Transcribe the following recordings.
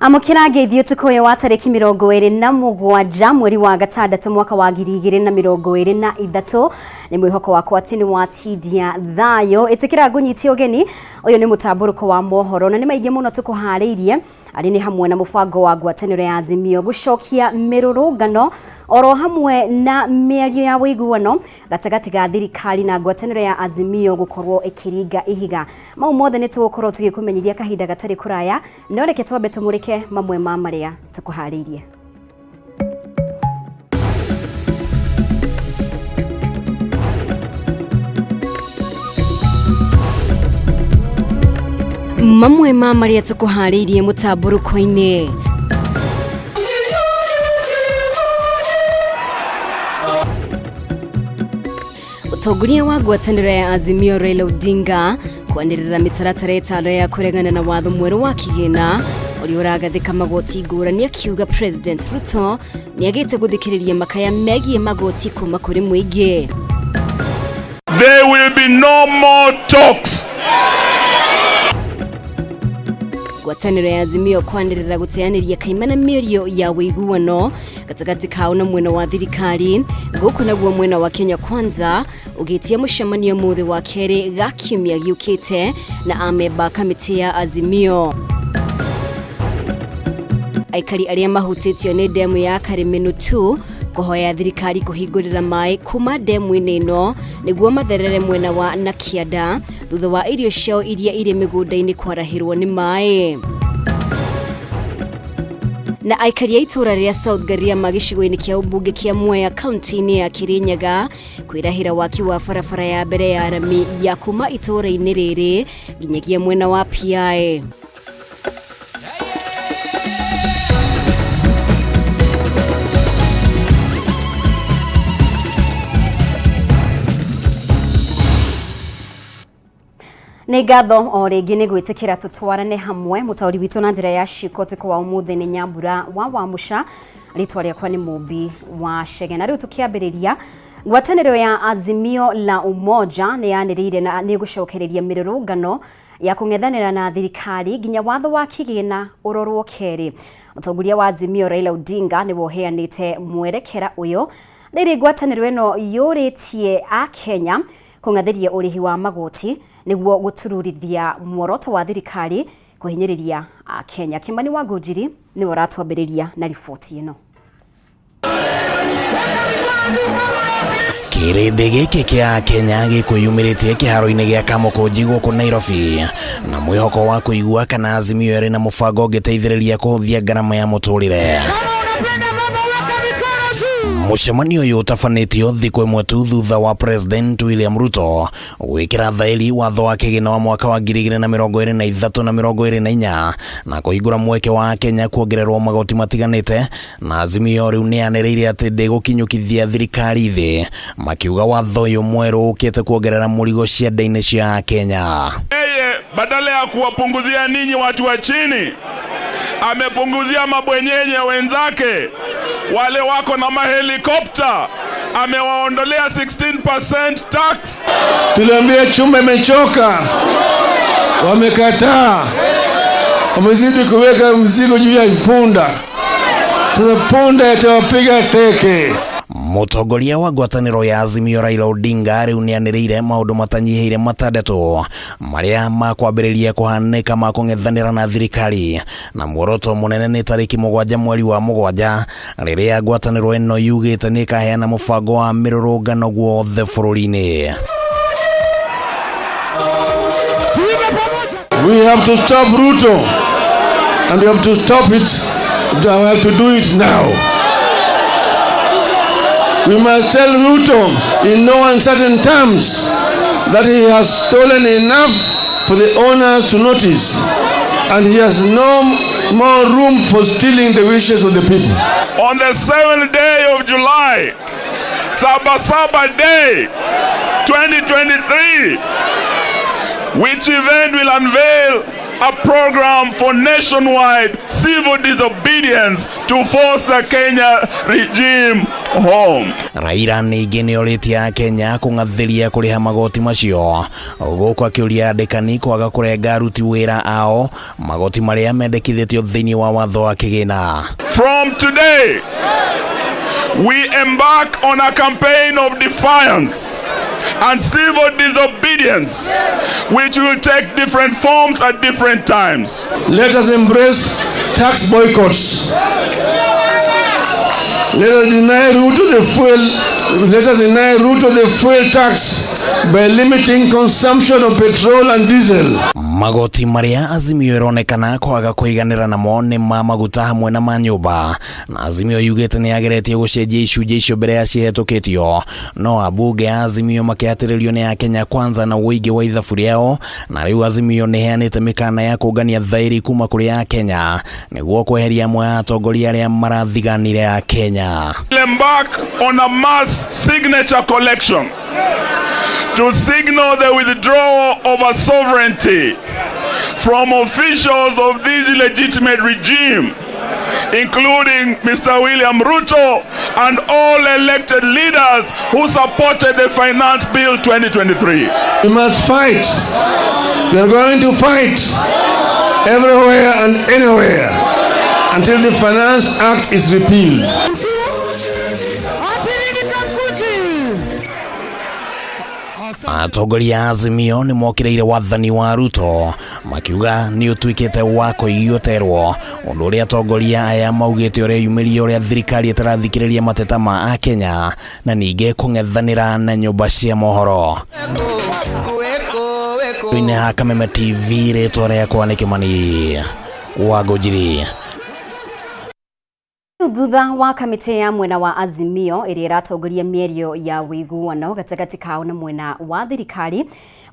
Amukira geithio tukoyo wa tariki 27 mweri wa gatandatu mwaka wa 2023 ni mwihoko wakwa atini wa tidia thayo itikira ngunyiti ogeni uyu ni Mutamburuko wa Mohoro na ni maingi muno tukuhariirie ari ni hamwe na mubango wa ngwataniro ya Azimio gucokia mirurungano oro hamwe na mĩario ya wĩiguano gatagati ga thirikari na ngwataniro ya Azimio gukorwo ikiringa ihiga mau mothe ni tugukorwo tugikumenyithia kahinda gatari kuraya no reke twambe tumurike mamwe ma maria tukuhariirie. Mamwe ma maria tukuhariirie Mutamburuko-ini. Utongoria wa ngwataniro ya Azimio Raila Odinga kwanirira mitaratara itano ya kuregana na watho mweru wa kigina uri uragathika magoti ngurani akiuga President Ruto niagite guthikiriria makaya megie magoti kuma kuri muingi. There will be no more talks. Ngwataniro ya Azimio kwanirira guteaniria kaimana mĩario ya wĩiguano gatagati kao na mwena wa thirikari guku naguo mwena wa Kenya Kwanza ugitia mucemanio muthe wa keri ga kiumia giukite na amemba kamiti ya Azimio. Aikari aria mahutitio ni demu ya Kameme 2 kuhoya thirikari kuhingurira mai kuma demu-ini ino niguo matherere mwena wa Nakiada thutha wa irio ciao iria iri migunda-ini kwarahirwo ni mai. Na aikari ya itura ria South Garia magicigo-ini kia ubunge kia Mwea kaunti-ini ya Kirinyaga kwirahira waki wa barabara ya mbere ya rami ya kuma itura-ini riri nginyagia mwena wa PI. Ni gatho o ringi ni gwitikira tutwarane hamwe mutauri witu na njira ya shikote kwa umuthe ni Nyambura wa Musha ritwa riakwa ni Mumbi wa Shege na riu tukiambiriria ngwataniro ya Azimio la Umoja ni yanirire na ni gucokereria mirurungano ya kung'ethanira na thirikari nginya watho wa kigina urorwo keri. Mutongoria wa Azimio Raila Odinga ni woheanite mwerekera uyo riri ngwataniro eno yuritie a Kenya kung'athiria urihi wa magoti niguo gutururithia mworoto wa thirikari kuhinyiriria a Kenya. Kimani wa Ngujiri ni waratwambiriria na ripoti ino. Kirindi giki kia Kenya gikuyumiritie kiharo-ini gia Kamukunji guku Nairobi na mwihoko wa kuigua kana Azimio iri na mubango giteithiriria kuhuthia ngarama ya muturire. Mucemanio uyu utafanitio thiku imwe tu thutha wa President William Ruto gwikira thairi watho wa kigina wa mwaka wa 2023 na 2024 na kuhingura mweke wa Kenya kuongererwo magoti matiganite na Azimio riu nianiriire ati ndigukinyukithia thirikari thi makiuga watho uyu mweru ukite kuongerera murigo cianda-ini cia Kenya. Yeye badala ya kuwapunguzia ninyi watu wa chini amepunguzia mabwenyenye wenzake wale wako na mahelikopta, amewaondolea 16% tax. Tuliambia chuma imechoka, wamekataa, wamezidi kuweka mzigo juu ya punda. Sasa punda itawapiga teke. Mutongoria wa ngwataniro ya Azimio Raila Odinga riu nianiriire maundu matanyihiire matandatu maria makwambiriria kuhanika ma kung'ethanira na thirikari na mworoto munene ni tariki 7 mweri wa 7 riria ngwataniro eno yugite ni kaheana mubango wa mirurungano guothe bururi-ini. We have to stop Ruto and we have to stop it. We have to do it now. We must tell Ruto in no uncertain terms that he has stolen enough for the owners to notice, and he has no more room for stealing the wishes of the people. On the 7th day of July, Sabasaba Day 2023, which event will unveil a program for nationwide civil disobedience to force the Kenya regime home. Raila ningĩ nĩorĩtie Kenya kũng'athĩria kũrĩha magoti macio, gũkũ akĩũria andĩkani kwaga kũrenga aruti wĩra ao magoti marĩa mendekithĩtio thĩinĩ wa watho wa kĩgĩna. From today, we embark on a campaign of defiance and civil disobedience, which will take different forms at different times. Let us embrace tax boycotts. Let us deny route to the fuel. Let us deny route to the fuel tax by limiting consumption of petrol and diesel. Magoti maria Azimio ironekana kwaga kũiganĩra namo nĩ ma maguta hamwe na manyũmba, na Azimio yugĩte nĩ ageretie gũcenjia icunjĩ icio mbere ya cihetũkĩtio, no abunge a Azimio makĩatĩrĩrio nĩ Kenya Kwanza na ũingĩ wa ithabu rĩao, na rĩu Azimio nĩ heanĩte mĩkana ya kũngania thaĩri kuma kũrĩ Kenya nĩguo kweheria amwe a atongoria arĩa marathiganire Kenya. Embark on a mass signature collection to signal the withdrawal of a sovereignty from officials of this illegitimate regime, including Mr. William Ruto and all elected leaders who supported the Finance Bill 2023. We must fight. We are going to fight everywhere and anywhere until the Finance Act is repealed. Atongoria Azimio nĩ mokireire wathani wa Ruto makiuga nĩ ũtuĩkĩte wa kũiyũterwo, ũndũ ũrĩa atongoria aya maugĩte ũrĩa yumĩria ũrĩa thirikari ĩtarathikĩrĩria mateta ma Kenya na ningĩ kũng'ethanĩra na nyũmba cia mohoro. Ine ha Kameme TV rĩtwa rĩakwa nĩ Kĩmani wa Gojiri. Thutha wa kamĩtĩ ya mwena wa Azimio ĩrĩa ĩratongoria mĩario ya wĩiguano gatagatĩ kao na mwena wa thirikari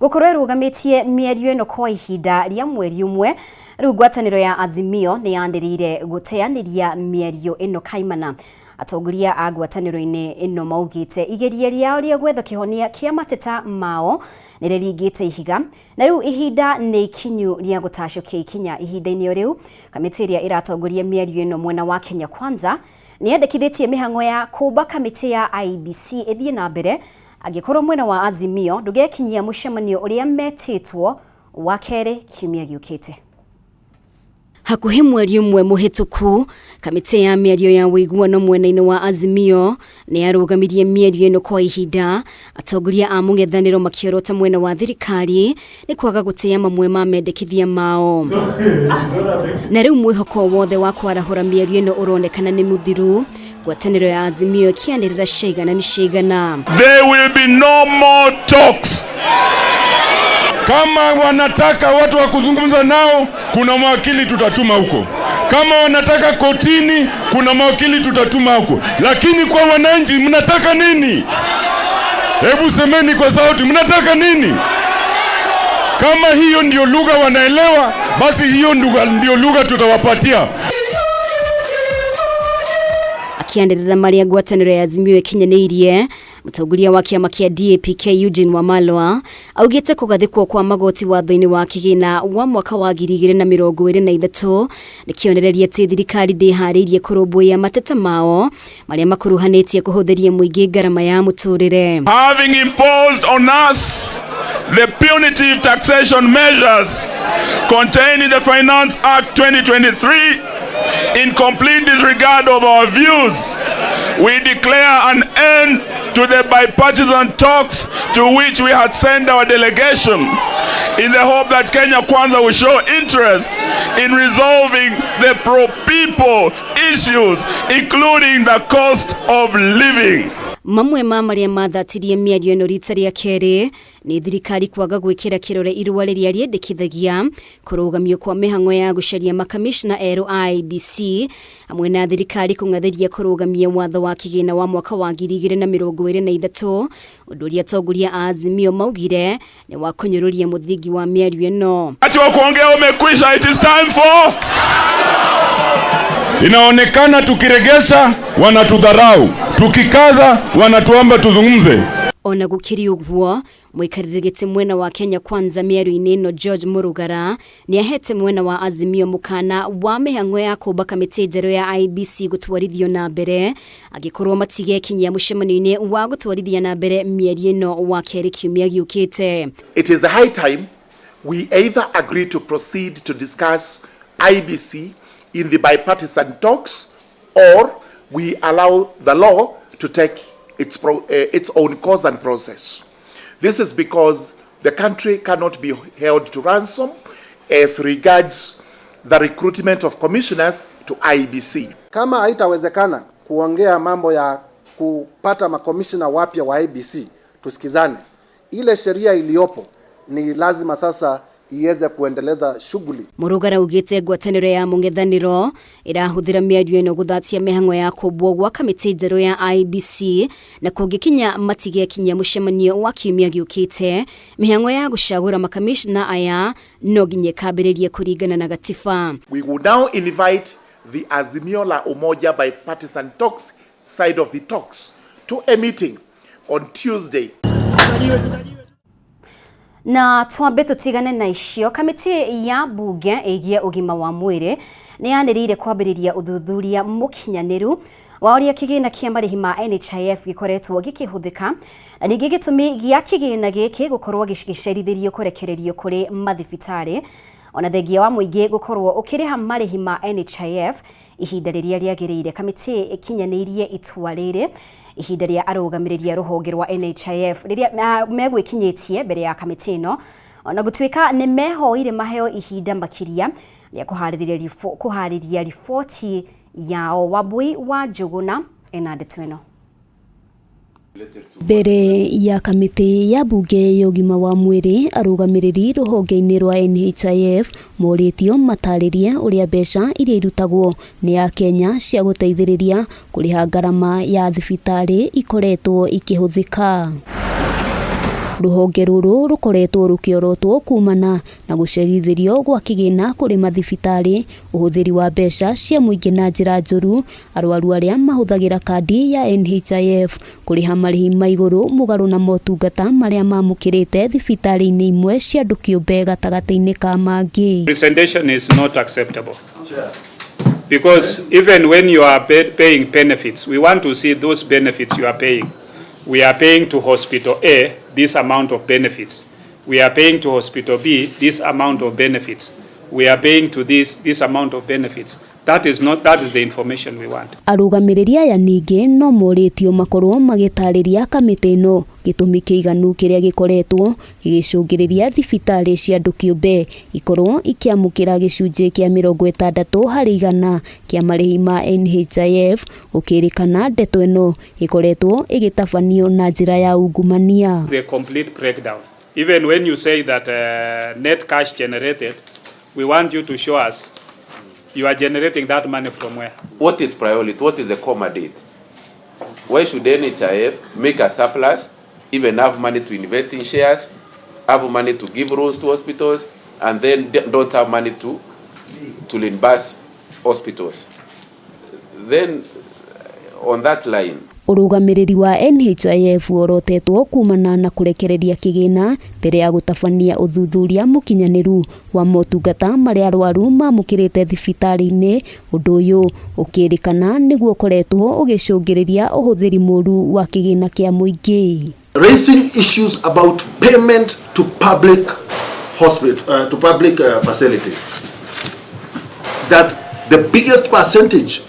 gũkorwo ĩrũgamĩtie mĩario ĩno kwa ihinda rĩa mweri ũmwe, rĩu ngwatanĩro ya Azimio nĩ yanĩrĩire gũteanĩria mĩario ĩno kaimana. Atongoria a ngwatanĩro-inĩ ĩno maugĩte igeria rĩao rĩa gwetha kĩhonia kĩa mateta mao nĩ rĩringĩte ihiga, na rĩu ihinda nĩ ikinyu rĩa gũtacũkia ikinya. Ihinda-inĩ rĩu kamĩtĩ ĩrĩa ĩratongoria mĩario ĩno mwena wa Kenya Kwanza nĩ yendekithĩtie mĩhang'o ya kũmba kamĩtĩ ya IEBC ĩthiĩ na mbere, angĩkorwo mwena wa Azimio ndũgekinyia mũcemanio ũrĩa metĩtwo wa kerĩ kiumia gĩũkĩte. Hakuhĩ mweri ũmwe mũhĩtũku, kamĩtĩ ya mĩario ya wĩiguano mwena-inĩ wa Azimio nĩ yarũgamirie mĩario ĩno kwa ihinda, atongoria a mũng'ethanĩro makĩorota mwena wa thirikari nĩ kwaga gũtĩa mamwe ma mendekithia mao. Na rĩu mwĩhoko wothe wa kwarahũra mĩario ĩno ũronekana nĩ mũthiru, ngwatanĩro ya Azimio ĩkĩanĩrĩra ciigana nĩ ciigana. There will be no more talks. Kama wanataka watu wa kuzungumza nao, kuna mawakili tutatuma huko. Kama wanataka kotini, kuna mawakili tutatuma huko. Lakini kwa wananchi, mnataka nini? Hebu semeni kwa sauti, mnataka nini? Kama hiyo ndio lugha wanaelewa, basi hiyo ndio lugha tutawapatia. Akianĩrĩra marĩa ngwatanĩro ya Azimio ĩkinyanĩirie, mũtongoria wa kĩama kĩa DAP Eugene Wamalwa augĩte kũgathĩkwo kwa magoti watho-inĩ wa kĩgĩna wa mwaka wa 2023 nĩ kĩonereria atĩ thirikari ndĩharĩirie kũrũmbũiya mateta mao marĩa makuruhanĩtie kũhũthĩria mũingĩ ngarama ya mũtũrĩre. Having imposed on us the punitive taxation measures contained in the Finance Act 2023, in complete disregard of our views, we declare an end to the bipartisan talks to which we had sent our delegation in the hope that Kenya Kwanza will show interest in resolving the pro-people issues, including the cost of living. Mamwe ma marĩa mathatirie mĩario ĩno rita rĩa kerĩ nĩ thirikari kwaga gwĩkĩra kĩrore irũa rĩrĩa rĩendekithagia kũrũgamio kwa mĩhang'o ya gũcaria makamishna erũ IEBC hamwe na thirikari kũng'athĩria kũrũgamia watho wa kĩgĩna wa mwaka wa 2023, ũndũ ũrĩa atongoria a Azimio maugire nĩ wa kũnyũrũria mũthingi wa mĩario ĩno. Ati wa kuongea umekwisha, it is time for. Inaonekana tukiregesha wanatudharau, tukikaza wanatuomba tuzungumze. Ona gukiri uguo mwikarire giti mwena wa Kenya Kwanza miaru-ini ino George Murugara ni ahete mwena wa Azimio mukana wa mihang'o ya kuba kamiti njeru ya IBC gutwarithio na mbere agikorwo matige kinyia mucemanio-ini wa gutwarithia na mbere mieri ino wa keri kiumia giukite. It is a high time we either agree to proceed to discuss IBC in the bipartisan talks, or we allow the law to take its own course and process. This is because the country cannot be held to ransom as regards the recruitment of commissioners to IBC. Kama haitawezekana kuongea mambo ya kupata makomishina wapya wa IBC, tusikizane. Ile sheria iliyopo ni lazima sasa iweze kuendeleza shughuli. Murugara ugite gwataniro ya mungethaniro irahuthira miario ino guthatia mihang'o ya kubwo gwa kamiti njeru ya IBC na kungikinya matige kinya mucemanio wa kiumia giukite mihang'o ya gucagura makamishna aya no ginye kabiririe kuringana na gatiba. We will now invite the Azimio la Umoja bipartisan talks side of the talks to a meeting on Tuesday. Na twambe tutigane na icio. Kamiti ya bunge igie ugima wa mwiri ni yanirire kwambiriria uthuthuria mukinyaniru wa uria kigina kia marihi ma NHIF gikoretwo gikihuthika na ningi gitumi gia kigina giki gukorwo gicerithirio kurekererio kuri mathibitari ona thengia wa muingi gukorwo ukiriha marihi ma NHIF ihinda riria riagiriire. Kamiti ikinyanirie itua riri ihinda ria arugamiriria ruhonge rwa NHIF riria megwikinyitie mbere ya kamiti ino ona gutwika ni mehoire maheo ihinda makiria ria kuhariria ripoti yao. Wabui wa Njuguna ena ndeto ino. Mbere ya kamiti ya bunge ya ugima wa mwiri arugamiriri ruhonge-ini rwa NHIF moritio mataririe uria mbeca iria irutagwo ni ya Kenya cia guteithiriria kuriha ngarama ya thibitari ikoretwo ikihuthika. Ruhonge ruru rukoretwo rukiorotwo kumana na gucerithirio gwa kigina kuri mathibitari, uhuthiri wa mbeca cia muingi na njira njuru, arwaru aria mahuthagira kandi ya NHIF kuriha marihi maiguru mugaru na motungata maria mamukirite thibitari-ini imwe cia andu kiumbe gatagati-ini ka mangi. Presentation is not acceptable. Because even when you are paying benefits, we want to see those benefits you are paying. We are paying to Hospital A this amount of benefits. We are paying to Hospital B this amount of benefits. We are paying to this amount of benefits. That is the information we want. Arugamiriria ya ningi no moritio makorwo magitariria kamiti ino gitumi kiiganu kiria gikoretwo gigicungiriria thibitari cia andu kiumbe ikorwo ikiamukira gicunji kia 60 hari 100 kia marihi ma NHIF, ukirikana ndeto ino ikoretwo igitabanio na njira ya ungumania. The complete breakdown. Even when you say that net cash generated, we want you to show us you are generating that money from where? What is priority? What is the comma date? Why should NHIF make a surplus, even have money to invest in shares, have money to give loans to hospitals, and then don't have money to reimburse hospitals? Then, on that line, urugamiriri wa NHIF worotetwo kumana na kurekereria kigina mbere ya gutabania uthuthuria mukinyaniru wa motungata maria arwaru mamukirite thibitari-ini. Undu uyu ukirikana niguo koretwo ugicungiriria uhuthiri muru wa kigina kia muingi. Raising issues about payment to public hospital facilities, that the biggest percentage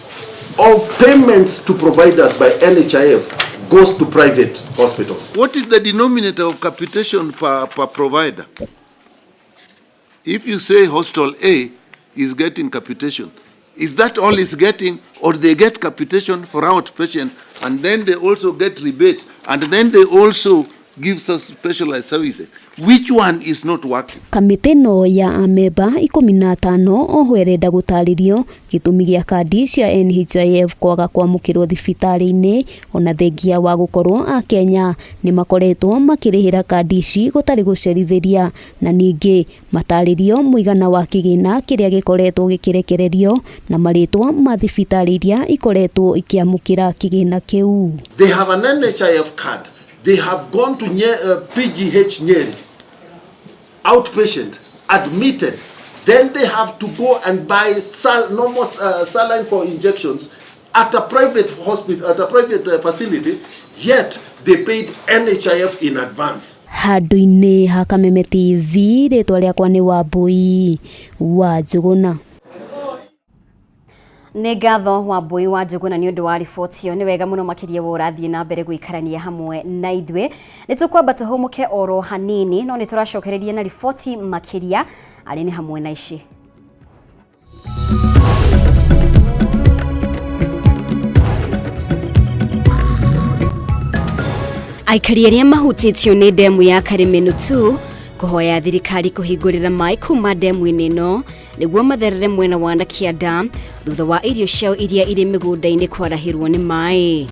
of payments to providers by NHIF goes to private hospitals. What is the denominator of capitation per provider? If you say hospital A is getting capitation, is that all is getting, or they get capitation for outpatient and then they also get rebates and then they also give us specialized services? Which one is not working? Kamiti no ya ameba 15 ohwerenda gutaririo gitumi gia kandi cia NHIF kwaga kwamukirwo thibitari-ini ona thengia wa gukorwo a Kenya ni makoretwo makirihira kandi ici gutari gucerithiria na ningi mataririo muigana wa kigina kiria gikoretwo gikirekererio na maritwa ma thibitari iria ikoretwo ikiamukira kigina kiu. They have an NHIF card they have gone to PGH Nyeri, outpatient, admitted, then they have to go and buy normal saline for injections at a private hospital, at a private facility, yet they paid NHIF in advance. Handu-inĩ ha Kameme TV rĩtwa rĩakwa nĩ Wambui wa Njuguna. Nĩ ngatho Wambui wa Njuguna nĩ ũndũ wa riboti ĩyo. Nĩ wega mũno makĩria wo ũrathiĩ na mbere gũikarania hamwe na ithuĩ. Nĩ tũkwamba tũhũmũke oro hanini no nĩ tũracokereria na riboti makĩria arĩ nĩ hamwe na ici. Aikari arĩa mahutĩtio nĩ ndemu ya Kameme kũhoya thirikari kũhingũrĩra maĩ kuma ndemu-inĩ ĩno nĩguo matherere mwena wa Kĩanda thutha wa irio ciao iria irĩ mĩgũnda-inĩ kwarahĩrwo nĩ maĩ.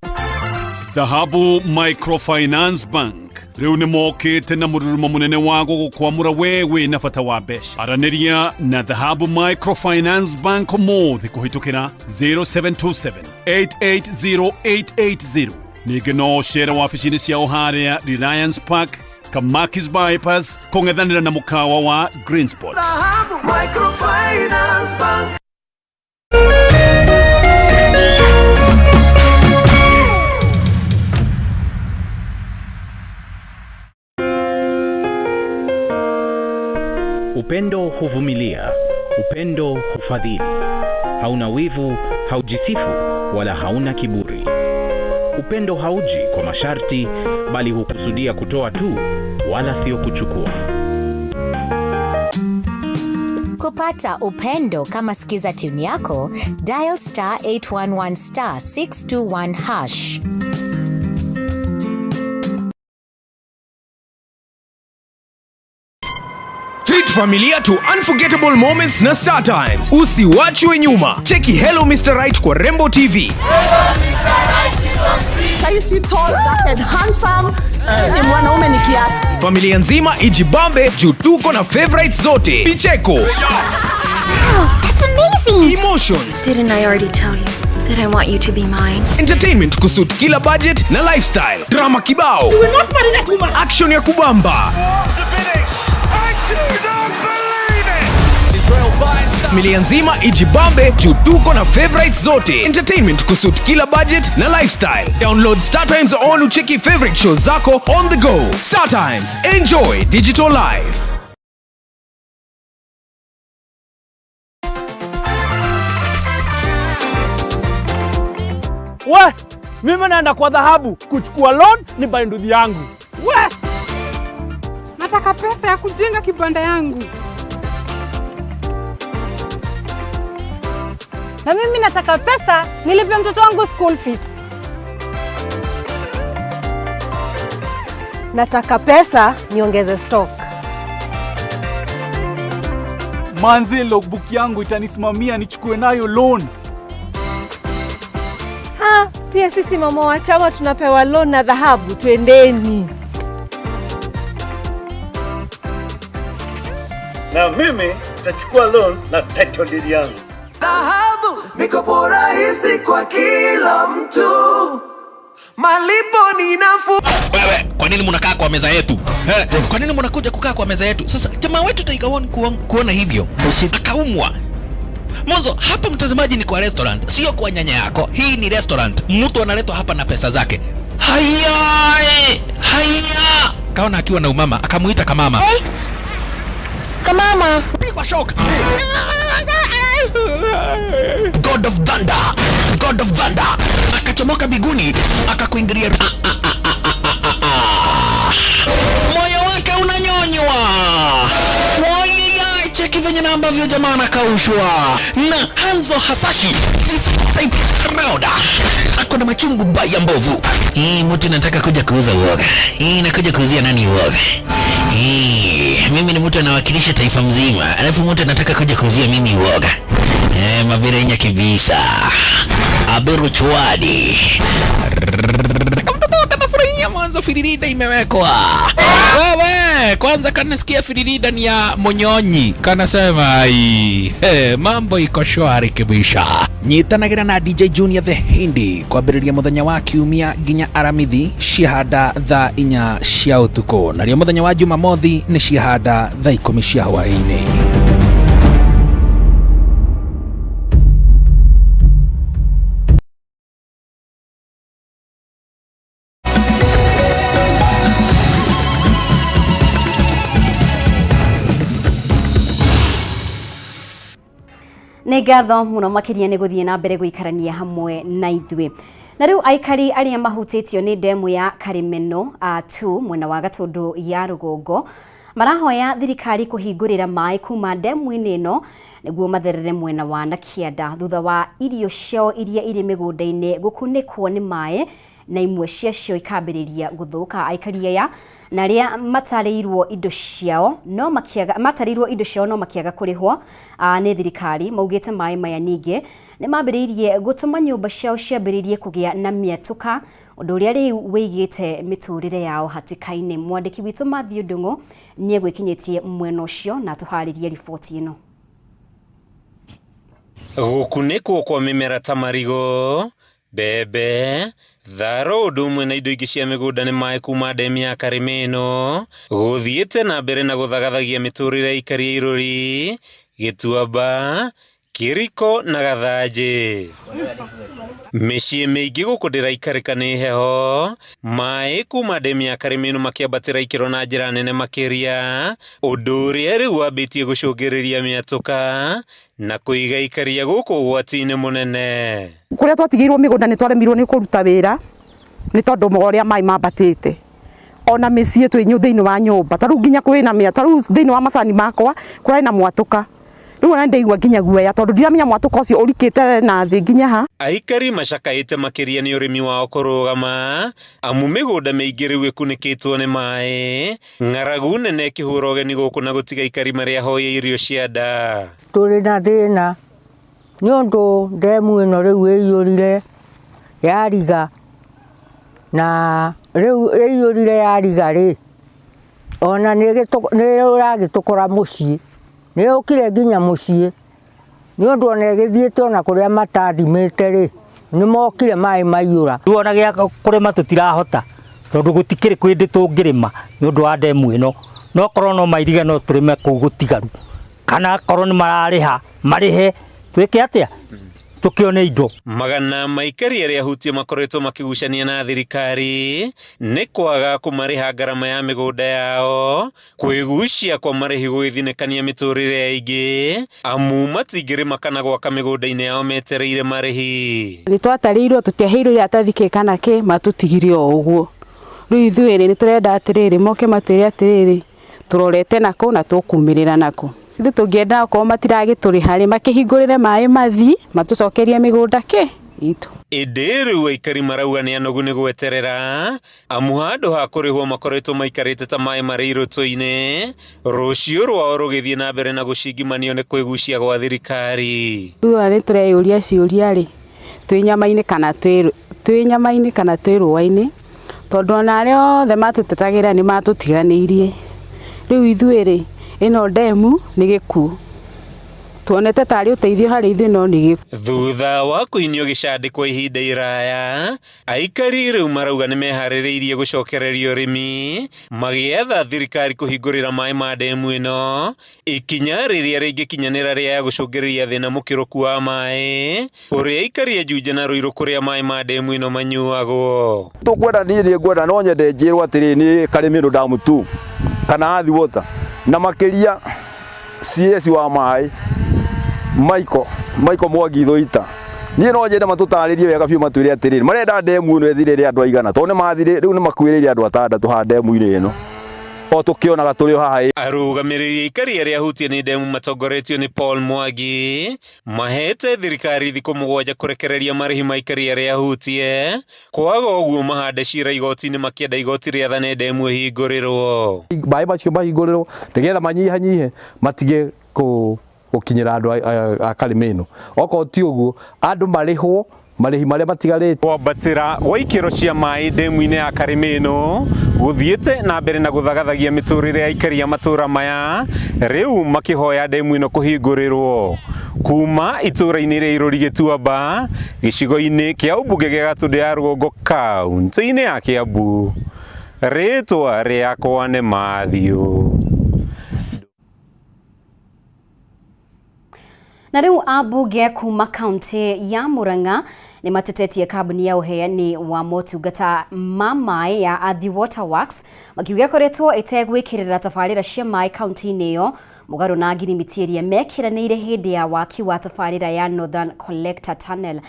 Dhahabu Microfinance Bank rĩu nĩ mokĩte na mũrurumo mũnene wa gũkwamũra wewe na bata wa mbeca. Aranĩria na Dhahabu Microfinance Bank ũmũthĩ kũhĩtũkĩra 0727 880880. Ningĩ no cera wabici-inĩ ciao harĩa Reliance Park, Kamakis Bypass, kũng'ethanĩra na mũkawa wa Green Spot. Dhahabu Microfinance Bank. Upendo huvumilia, upendo hufadhili. Hauna wivu, haujisifu, wala hauna kiburi. Upendo hauji kwa masharti, bali hukusudia kutoa tu, wala sio kuchukua. Kupata upendo kama sikiza tune yako, dial *811 *621#. Treat familia to unforgettable moments na Star Times. Usiwachwe nyuma. Cheki Hello Mr. Right kwa Rembo TV. Saisi tall, dark and handsome. Ni mwanaume ni kiasi. Familia nzima ijibambe juu tuko na favorites zote. Picheko. Wow, that's amazing. Emotions. Didn't I already tell you that I want you to be mine? Entertainment kusuit kila budget na lifestyle. Drama kibao. Action ya kubamba. Familia nzima ijibambe juu tuko na favorites zote. Entertainment kusuit kila budget na lifestyle. Download Star Times on ucheki favorite shows zako on the go. Star Times, enjoy digital life. We, mimi naenda kwa Dhahabu kuchukua loan ni baindudhi yangu. We, nataka pesa ya kujenga kibanda yangu. Na mimi nataka pesa nilipe mtoto wangu school fees. Nataka pesa niongeze stock. manzi logbook yangu itanisimamia nichukue nayo loan. Ha, pia sisi mama wa chama tunapewa loan na Dhahabu, twendeni. Na mimi nitachukua loan na title deed yangu. Dhahabu, mikopo rahisi kwa kila mtu. Malipo ni nafuu. Wewe, kwa nini mnakaa kwa meza yetu? Kwa nini mnakuja kukaa kwa meza yetu? Sasa jamaa wetu taikaoni kuona hivyo. Akaumwa. Mwanzo hapa mtazamaji ni kwa restaurant, sio kwa nyanya yako. Hii ni restaurant. Mtu analetwa hapa na pesa zake. Haya! Kaona akiwa na umama, akamuita Kamama. Hey. Kamama, pigwa shock. God of Thunder. Akachomoka biguni, akakuingilia. Moyo wake unanyonywa. Cheki venye na ambavyo jamaa anakaushwa. Na Hanzo Hasashi is type crowd. Ako na machungu baya mbovu. Mtu nataka kuja kuuza uoga. Nakuja kuuzia nani uoga? Mimi ni mtu anawakilisha taifa mzima. Alafu mtu anataka kuja kuuzia mimi uoga. Mabira nya kibisa. Aberu chwadi. Mtoto kanafurahia. kuanzia mwanzo firirida imewekwa. Wewe kwanza kanasikia firirida ni ya Munyonyi, kanasema ai mambo iko shwari kibisha. Nyitanagira na DJ Junior the Hindi kwambĩrĩria muthenya wa kiumia nginya aramithi ciahanda thaa 4 cia utuko, nario muthenya wa Jumamothi ni ciahanda thaa 10 cia hwaĩ-inĩ. Nĩ ngatho mũno makĩria nĩ gũthiĩ na mbere gũikarania hamwe na ithuĩ. Na rĩu aikari arĩa mahutĩtio nĩ ndemu ya Kameme 2 mwena wa Gatundu ya rũgongo marahoya thirikari kũhingũrĩra maĩ kuma ndemu-inĩ ĩno nĩguo matherere mwena wa Nakĩanda thutha wa irio ciao iria irĩ mĩgũnda-inĩ gũkunĩkwo nĩ maĩ na imwe ciacio ikambĩrĩria gũthũka. Aikari aya na arĩa matarĩirwo indo ciao no makĩaga kũrĩhwo nĩ thirikari maugĩte maĩ maya ningĩ nĩ mambĩrĩirie gũtũma nyũmba ciao ciambĩrĩrie kũgĩa na mĩatũka, ũndũ ũrĩa rĩu wĩigĩte mĩtũrĩre yao hatĩka-inĩ. Mwandĩki witũ Matthew Ndung'u nĩ egwĩkinyĩtie mwena ũcio na tũharĩrie riboti ĩno. Gũkunĩkwo kwa mĩmera ta marigũ, mbembe, tharo ũndũ ũmwe na indo ingĩ cia mĩgũnda nĩ maĩ kuma ndemu ya Kameme ĩno gũthiĩte na mbere na gũthagathagia mĩtũrĩre aikari a Irũri, Gĩtuamba, Kĩriko na Gathanjĩ. Mĩciĩ mĩingĩ gũkũ ndĩraikarĩka nĩ heho, maĩ kuma ndemu ya Kameme ĩno makĩambatĩra ikĩro na njĩra nene makĩria, ũndũ ũrĩa rĩu wambĩtie gũcũngĩrĩria mĩatũka na kũiga aikari a gũkũ ũgwati-inĩ mũnene. Kũrĩa twatigĩirwo mĩgũnda nĩ twaremirwo nĩ kũruta wĩra nĩ tondũ ũrĩa maĩ mambatĩte. Ona mĩciĩ twĩ thĩinĩ wa nyũmba, ta rĩu nginya kwĩna ta rĩu thĩinĩ wa macani makwa kũrarĩ na mwatũka. Rĩu ona ndaigua nginya guoya tondũ ndiramenya mwatũka ũcio ũrikĩte na thĩ nginya ha. Aikari macakaĩte makĩria nĩ ũrĩmi wao kũrũgama amu mĩgũnda mĩingĩ rĩu ĩkunĩkĩtwo nĩ maĩ, ng'aragu nene ĩkĩhũra ũgeni gũkũ na gũtiga aikari marĩa hoya irio cia nda. Tũrĩ na thĩna nĩ ũndũ ndemu ĩno rĩu ĩiyũrire yariga, na rĩu ĩiyũrire yariga rĩ ona nĩ ũragĩtũkora mũciĩ, nĩ ũkire nginya mũciĩ nĩ ũndũ ona ĩgĩthiĩte ona kũrĩa matathimĩte rĩ nĩ mokire maĩ maiyũra. Rĩu ona gĩa kũrĩma tũtirahota tondũ gũtikĩrĩ kwĩndĩ tũngĩrĩma nĩ ũndũ wa ndemu ĩno, no korwo no mairiga no tũrĩme kũu gũtigaru, kana korwo nĩ mararĩha marĩhe twĩke atĩa tukĩone indo. Magana maikari arĩa hutio makoretwo makĩgucania na thirikari nĩ kwaga kũmarĩha ngarama ya mĩgũnda yao, kwĩgucia kwa marĩhi gwĩthinĩkania mĩtũrĩre ya ingĩ amu matingĩrĩma kana gwaka mĩgũnda-inĩ yao metereire marĩhi. Nĩ twatarĩirwo tũtiaheirwo iratathi kĩ kana kĩ matũtigire o ũguo. Rĩu ithuĩ nĩ tũrenda atĩrĩrĩ moke matwĩre atĩrĩrĩ tũrorete nako na tũkumĩrĩra nako. Ithu tũngĩenda okorwo matiragĩtũrĩha rĩ makĩhingũrĩre maĩ mathi matũcokerie mĩgũnda kĩ itũ. Ĩndĩ rĩu aikari marauga nĩ anogu nĩ gweterera amu handũ ha kũrĩhwo makoretwo maikarĩte ta maĩ marĩ irũtũ-inĩ, rũciũ rwao rũgĩthiĩ na mbere na gũcingimanio nĩ kwĩgucia gwa thirikari. Rĩu nĩ tũreyũria ciũria rĩ twĩ nyama-inĩ kana twĩ rũa-inĩ, tondũ ona arĩa othe matũtetagĩra nĩ matũtiganĩirie. Rĩu ithuĩ rĩ ĩno ndemu nĩ gĩkuũ, tuonete tarĩ ũteithio harĩ ithuĩ no nĩ gĩkuũ. Thutha wa kũinio gĩcandĩ kwa ihinda iraya, aikari rĩu marauga nĩ meharĩrĩirie gũcokereria ũrĩmi magĩetha thirikari kũhingũrĩra maĩ ma ndemu ĩno, ikinya rĩrĩa rĩngĩkinyanĩra rĩa gũcũngĩrĩria thĩna mũkĩrũku wa maĩ ũrĩa aikari a Juja na Ruiru kũrĩa maĩ ma ndemu ĩno manyuagwo. Tũkwenda niĩ ngwenda no nyende njĩrwo atĩrĩ nĩ Kameme damu tu kana Athi water na makĩria CS wa maĩ Michael Mwangi Thoita. Niĩ no nyende matũtarĩrie wega biũ matwĩre atĩrĩrĩ marenda ndemu ĩno ĩthire andũ aigana, tondũ nĩ mathire rĩu nĩ makuĩrĩire andũ 6 ha ndemu-inĩ ĩno o tũkĩonaga tũrĩ o haha. Arũgamĩrĩri aikari arĩa hutie nĩ ndemu matongoretio nĩ Paul Mwangi mahete thirikari thikũ 7 kũrekereria marĩhi maikari arĩa hutie, kwaga ũguo mahande cira igoti-inĩ makĩenda igoti rĩathane ndemu ĩhingũrĩrwo. Maĩ macio mahingũrĩrwo nĩgetha manyihanyihe matige gũkinyĩra andũ a Kameme ĩno. Okorwo ti ũguo andũ marĩhwo marihi maria matigarite kwambatira gwa ikiro cia mai ndemu-ini ya Kameme ino guthiite na mbere na guthagathagia miturire ya aikari ya matura maya riu makihoya ndemu ino kuhingurirwo kuma itura-ini ria Irori Gituamba gicigo-ini kia ubunge gia Gatundu ya Rugongo kaunti-ini ya Kiambu. Ritwa riakwa ni Mathiu. Na riu abunge kuma kaunti ya Murang'a ni matetetie kabuni ya uheani wa motungata ma mai ya Athi Water Works makiuga koretwo itegwikirira tabarira cia mai kaunti-ini iyo mugaru na ngirimiti iria mekiraniire hindi ya waki wa tabarira ya Northern Collector Tunnel.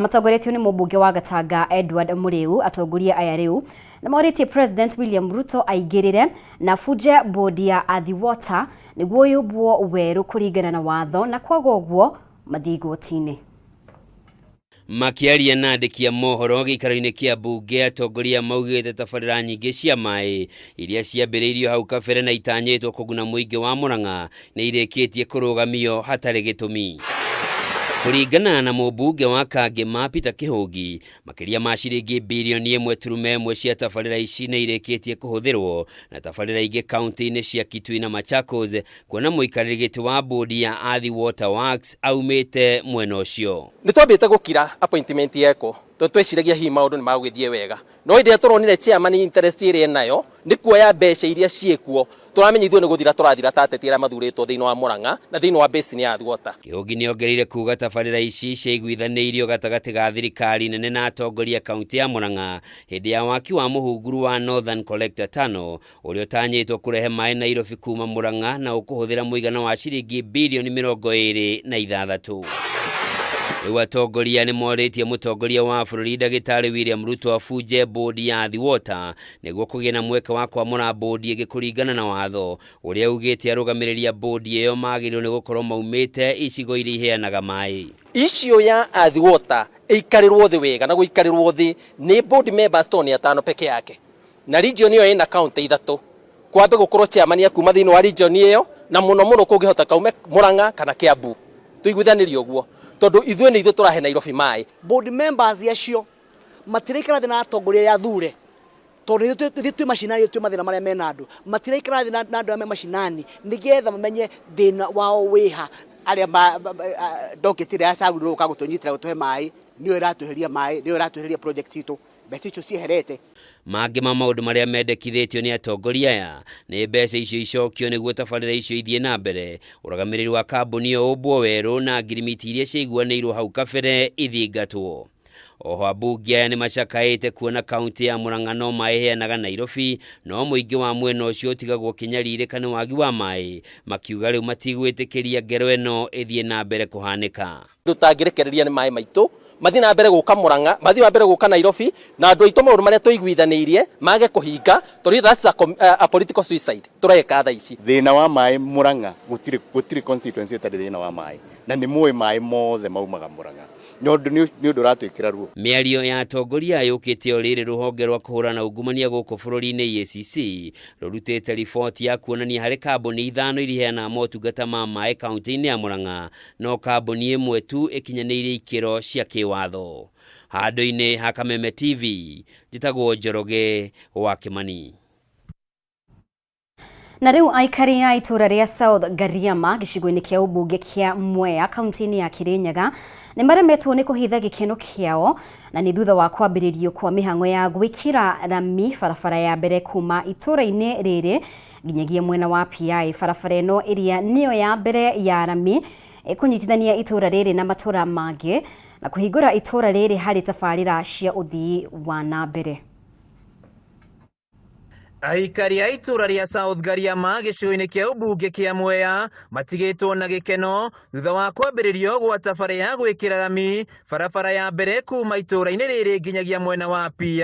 Matagoretio ni mubunge wa Gatanga Edward Muriu atongoria aya riu na mauritie President William Ruto aigirire na fuje bodi ya Athi Water niguo yubwo weru kuringana na watho na kwaga uguo mathii igoti-ini. Makiaria na andiki a mohoro gikaro-ini kia bunge atongoria maugite tabarira nyingi cia mai iria ciambiriirio hau kabere na itanyitwo kuguna muingi wa Murang'a ni irikitie kurugamio hatari gitumi. Kuringana na mubunge wa Kameme Peter Kihogi, makiria ma ciringi bilioni 1.1 cia tabarira ici ni irikitie kuhuthirwo na tabarira ingi kaunti-ini cia Kitui na Machakos kuona muikariri giti wa bodi ya Athi Water Works aumite mwena ucio. Nitwambite gukira appointment yeko tweciragia hi maundu ni magwithie wega no inde turonire chairman interest iri nayo ni kuoya mbeca iria ciekuo turamenyithio ni guthira turathira tateti ira mathuritwo thiini wa Murang'a na thiini wa basin ya Athi Water. Kihogi ni ongereire kuga tabarira ici ciaiguithaniirio gatagati ga thirikari nene na atongoria kaunti ya Murang'a hindi ya waki wa muhunguru wa Northern Collector Tunnel uria utanyitwo kurehe mai Nairobi kuma Murang'a na ukuhuthira muigana wa ciringi bilioni 26. Riu atongoria ni moritie mutongoria wa bururi Ndagitari William Ruto afuje bodi ya Athi Water niguo kugia na mweke wa kwamura bodi igikuringana na watho uria ugite arugamiriria bodi iyo magirwo ni gukorwo maumite icigo iria iheanaga mai. Icio ya Athi Water ikarirwo thi wega na guikarirwo thi ni board members toni 5 peke yake na region iyo ina county 3 kwambe gukorwo chairman ya kuma thiini wa region iyo na muno kungihota kaume Murang'a kana Kiambu tuiguithanirio uguo tondu ithuĩ nĩ ithuĩ turahe Nairobi mai. Board members yacio matiraikara thĩ na atongoria ya thure tondu ithuĩ twĩ macinani twĩ mathĩna marĩa mena andũ matiraikara thĩ na andũ arĩa me macinani nĩgetha mamenye thĩna wao wĩha arĩa ndokĩtire acagurirwo ka gũtũnyitĩra gũtũhe mai nĩyo ĩratũheria mai nĩyo ĩratũheria project itũ mbeca icio cieherete. Mangi ma maundu maria mendekithitio ni atongoria aya ni mbeca icio icokio niguo tabarira icio ithie na mbere uragamiriri wa kambuni yo ubwo weru na ngirimiti iria ciaiguanĩirwo hau kabere ithingatwo. Oho abunge aya ni macakaite kuona kaunti ya Murang'a no maeheanaga Nairobi no muingi wa mwena ucio utigagwo kinyaririka ni wagi wa mai makiuga riu matigwitikiria ngero ino ithie na mbere kuhanika. Tutangirekereria ni mai maitu mathi na mbere guka Murang'a mathi na mbere guka Nairobi na andu aitu maundu maria tuiguithaniirie mage kuhinga tori that's a political suicide tureka tha ici. Thina wa mai Murang'a gutiri constituency tari thina wa mai na ni muwe mai mothe maumaga Murang'a ni undu ratwikira ruo. Miario ya atongoria yukite oriri ruhonge rwa kuhurana ungumania guku bururi-ini EACC rurutite riboti ya kuonania hari kambuni 5 iriheana motungata ma mai kaunti-ini ya Murang'a no kambuni imwe tu ikinyaniire ikiro cia kiwatho. Handu-ini ha Kameme TV njitagwo Njoroge wa Kimani. Na riu aikari ya itura ria South Gariama gicigo-ini kia ubunge kia Mwea kaunti-ini ya Kirinyaga ni maremetwo ni kuhitha gikeno kiao na ni thutha wa kwambiririo kwa mihango ya gwikira rami barabara ya mbere kuma itura-ini riri nginyagia mwena wa PI. Barabara ino iria niyo ya mbere ya rami kunyitithania itura riri na matura mangi na kuhingura itura riri hari tabarira cia uthii wa na mbere. Aikari a itura ria South Gariama gicigo-ini kia ubunge kia Mwea matigitwo na gikeno thutha wa kwambiririo gwa tabarira ya gwikira rami barabara ya mbere kuma itura-ini riri nginyagia mwena wa PI.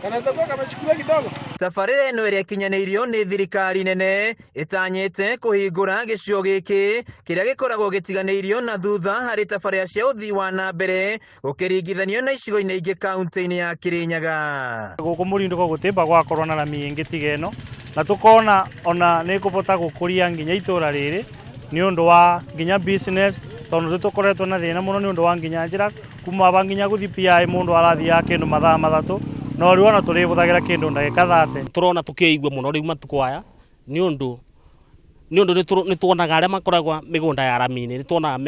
Kanaweza kuwa kamechukua kidogo. Tabarira ino iria ikinyaniirio ni thirikari nene itanyite kuhingura gicigo giki kiria gikoragwo gitiganiirio na thutha hari tabarira cia uthii wa na mbere ukiringithanio na icigo-ini ingi kaunti-ini ya Kirinyaga. Guku murinduko gutimba gwakorwo na rami ingi tigeno na tukona ona ni kubota gukuria nginya itura riri ni undu wa nginya business tondu tukoretwo na thina muno ni undu wa nginya njira kuma banginya guthi PI mundu arathi ya kindu mathaa mathatu no riu ona tuributhagira kindu ndagika 30 turona tukiigua muno riu matukwaya ni undu ni tuonaga aria makoragwa migunda ya arami-ini ni tuonaga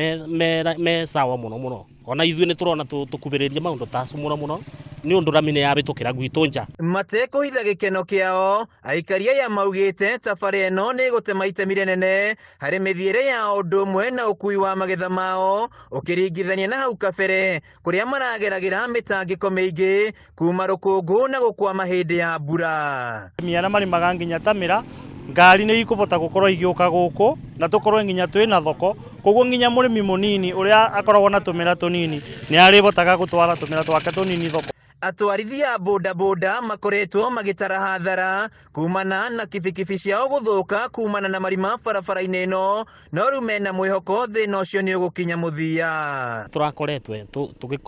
me sawa muno ona ithuĩ ni turona tukubiriria maundu tacu muno ni undu rami-ini yabitukira gwitu nja matekuhitha gikeno kiao aikaria ya maugite tafari eno ni gutema itemi rinene hari mithiire ya undu umwe na ukui wa magetha mao ukiringithania na hau kabere kuria marageragira mitangiko miingi kuma rukungu na gukwama hindi ya mbura miana marimaga nginya Tamira ngari ni ikubota gukorwo igiuka guku na tukorwo nginya twina thoko koguo nginya murimi munini uria akoragwo na tumira tunini ni aribotaga gutwara tumira twake tunini thoko atwarithia boda makoretwo magitara hathara kumana na kibikibi ciao guthuka kumana na marima barabara-ini ino no riu mena mwihoko thina ucio ni ugukinya muthia turakoretwe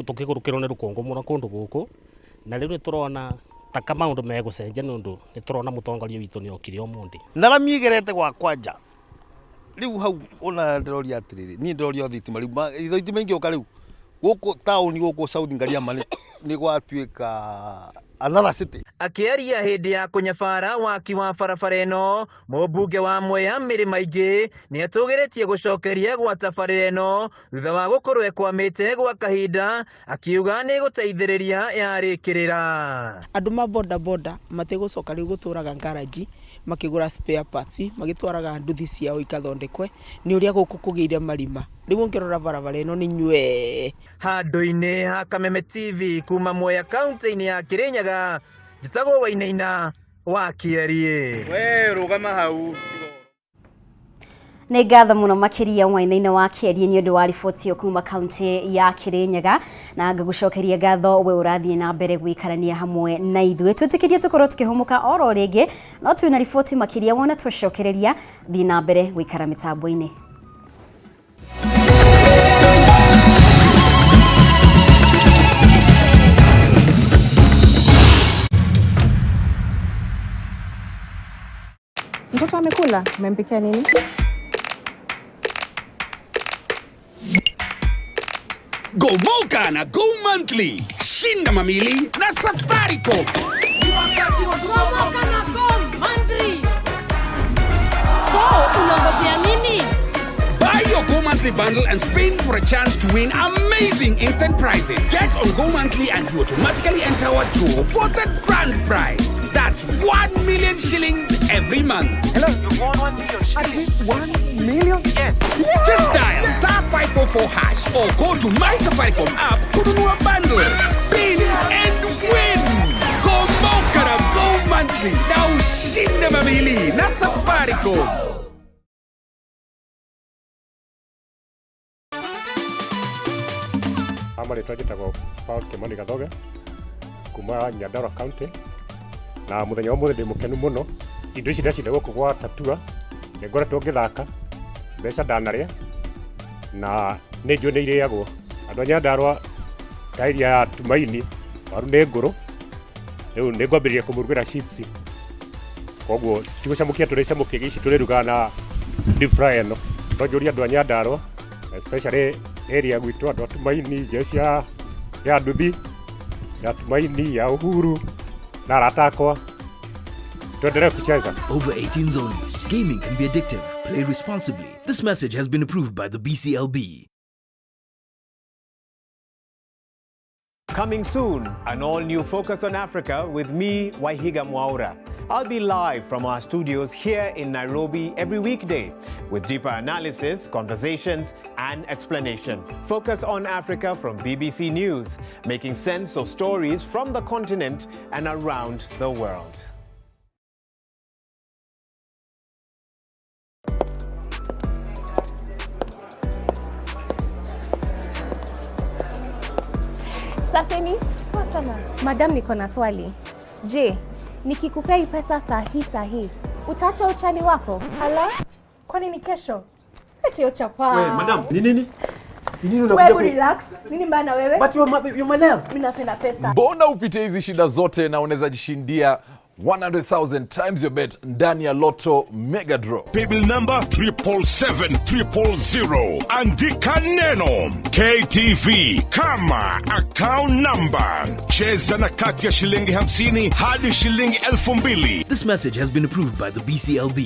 tukigurukirwo ni rukungu muno kundu guku na riu ni turona taka maundu megucenjia nundu ni turona mutongoria witu ni okire omundi narami igerete gwa kwanja riu hau ona ndoria atiriri ni ndoria thitima riu thitima ingioka riu guku tauni guku South Ngariama ni gwatuika another city akiaria hindi ya kunyabara waki wa barabara ino mubunge wa Mwea Mirima Ingi ni atugiretie gucokeria gwa tabarĩra ino thutha wa gukorwo ekwamite gwa kahinda akiuga ni guteithĩrĩria yarĩkĩrĩra andu ma boda matigucoka riu guturaga ngaraji makigura spare parts magitwaraga nduthi ciao ikathondekwe ni uria guku kugiire marima riu ngirora barabara ino ni nywe handu-ini ha Kameme TV kuma Mwea kaunti-ini ya Kirinyaga jitagwo Wainaina wa Kierie we rugama hau nĩ ngatho mũno makĩria Wainaina wa Kierie nĩ ũndũ wa riboti ĩyo kuma kaunti ya Kirinyaga na ngagũcokeria ngatho we ũrathiĩ na mbere gũikarania hamwe na ithuĩ twĩtĩkĩrie tũkorwo tũkĩhũmũka oro rĩngĩ no twĩna riboti makĩria wona twacokereria thiĩ na mbere gũikara mĩtambo-inĩ. Mtoto amekula, umempikia nini? Go Moka na Go Monthly. Shinda mamili na Safaricom. Go Moka na Go Monthly. So, unangojea nini? Buy your Go Monthly bundle and spin for a chance to win amazing instant prizes. Get on Go Monthly and you automatically enter our draw for the grand prize. That's 1 million shillings every month. Hello, you won 1 million shillings. 1 million? Yes. Just dial *544# or go to My Safaricom app kununua bundles. Spin and win. Go Moka na Go Monthly. Na ushinde mamili na Safaricom. Amari twajitagwo Paul Kimani Gathoge kuma Nyandarua County na muthenya wa muthe ndi mukenu muno indo ici ndacinda guku gwa tatua ni ngoretwo ngithaka mbeca ndanaria na ni njue ni iriagwo andu a Nyandarua kairia ya Tumaini waru ni nguru riu ni ngwambiriria kumurugira chips koguo tigucamukia turicamukia ici turiruga na deep fry eno tonjuria andu a Nyandarua especially area gwitu andu a Tumaini jeshi ya nduthi ya Tumaini ya Uhuru na ratakwa tuendelee kucheza. Over 18s only. Gaming can be addictive. Play responsibly. This message has been approved by the BCLB. Coming soon, an all-new Focus on Africa with me, Waihiga Mwaura. I'll be live from our studios here in Nairobi every weekday with deeper analysis, conversations, and explanation. Focus on Africa from BBC News, making sense of stories from the continent and around the world. Saseni, sana. Madam, niko na swali. Je, nikikupea hii pesa sahi, utaacha uchali wako? Hala? Kwani ni kesho? Eti uchapa. Wewe, madam, ni nini? Wewe relax. Nini mbana wewe? But you're my love. Mimi napenda pesa. Mbona upite hizi shida zote na unaweza jishindia 100,000 times your bet ndani ya Lotto Mega Draw. Paybill number 777-000. Andika neno KTV kama account number. Cheza na kati ya shilingi 50 hadi shilingi 2,000. This message has been approved by the BCLB.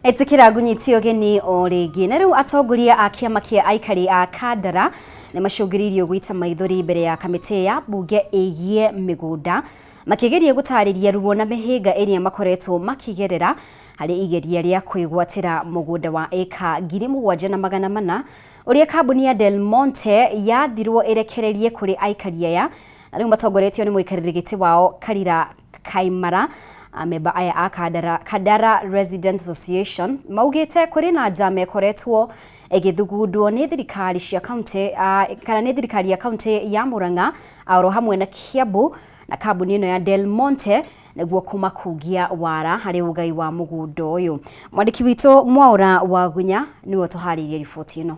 Etikira gunyitio geni o rigi na riu atongoria a kiama kia aikari a Kandara ni macungiririo gwita maithori mbere ya kamiti ya bunge igie migunda makigeria gutariria ruo na mihinga iria makoretwo makigerera hari igeria ria kwigwatira mugunda wa eka 7,400 uria kambuni ya Del Monte yathirwo irekererie kuri aikari aya na riu matongoretio ni muikariri wao Karira Kaimara. Ameba aya a Kandara Residents Association maugite kuri na njame koretwo egithugundwo ni thirikari cia county kana ni thirikari ya county ya Murang'a aro hamwe na Kiambu na kambuni ino ya Del Monte niguo kumakugia wara hari ugai wa mugundo uyu. Mwandiki witu Mwaura wa Gunya niwe tuharirie riboti ino.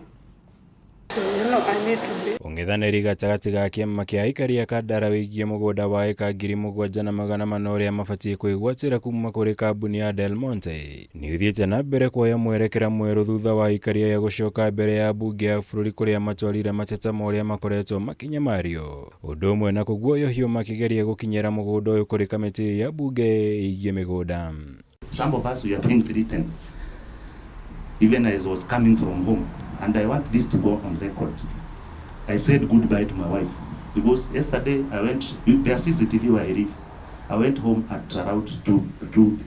Ung'ethanĩri gatagatĩ ga kĩama kĩa aikari a Kandara wĩgiĩ mũgũnda wa eka 7,400 ũrĩa mabatie kwĩgwatĩra kuma kũrĩ kambuni ya Del Monte nĩ ũthiĩte na mbere kuoya mwerekera mwerũ thutha wa aikari aya gũcoka mbere ya bunge ya bũrũri kũrĩa matwarire mateta marĩa makoretwo makinyamario ũndũ ũmwe na kũguoyohio makĩgeria gũkinyĩra mũgũnda ũyũ kũrĩ kamĩtĩ ya bunge ĩgiĩ mĩgũnda. Some of us we are being threatened even as I was coming from home. And I want this to go on record. I said goodbye to my wife because yesterday I went, there's CCTV where I live. I went home at around 2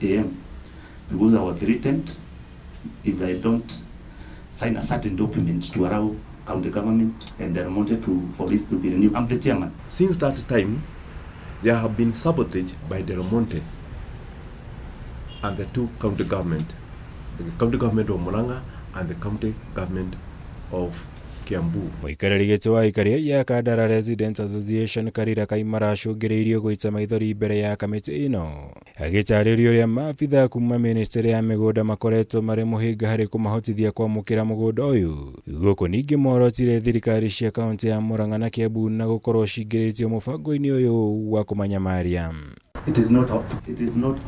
a.m. because I was threatened if I don't sign a certain document to allow county government and Del Monte for this to be renewed. I'm the chairman. Since that time, there have been sabotage by Del Monte and the two county government, the county government of Murang'a and the county government of Kiambu. Muikarĩri gĩtĩ wa aikari ya Kandara Residents Association Karira Kaimara acũngĩrĩirio gwĩta maithori mbere ya kamĩtĩ ĩno agĩtarĩria ũrĩa maabitha kuma ministry ya mĩgũnda makoretwo marĩ mũhĩnga harĩ kũmahotithia kwamũkĩra mũgũnda ũyũ. Gũkũ ningĩ morotire thirikari cia kaunti ya Murang'a na Kiambu na gũkorwo cingĩrĩtio mũbango-inĩ ũyũ wa kũmanyamaria. It is not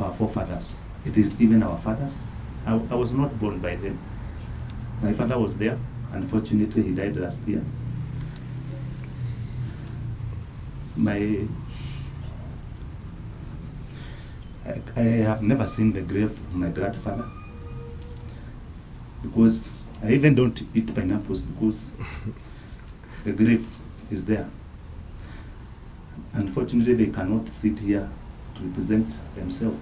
our forefathers. It is even our fathers. I was not born by them. My father was there. Unfortunately, he died last year. I have never seen the grave of my grandfather because I even don't eat pineapples because the grave is there. Unfortunately, they cannot sit here to represent themselves.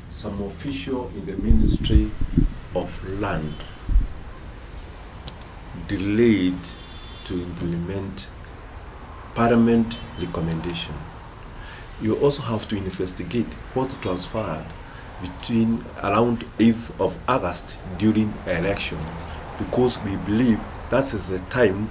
Some official in the Ministry of Land delayed to implement Parliament recommendation. You also have to investigate what transpired between around 8th of August during election, because we believe that is the time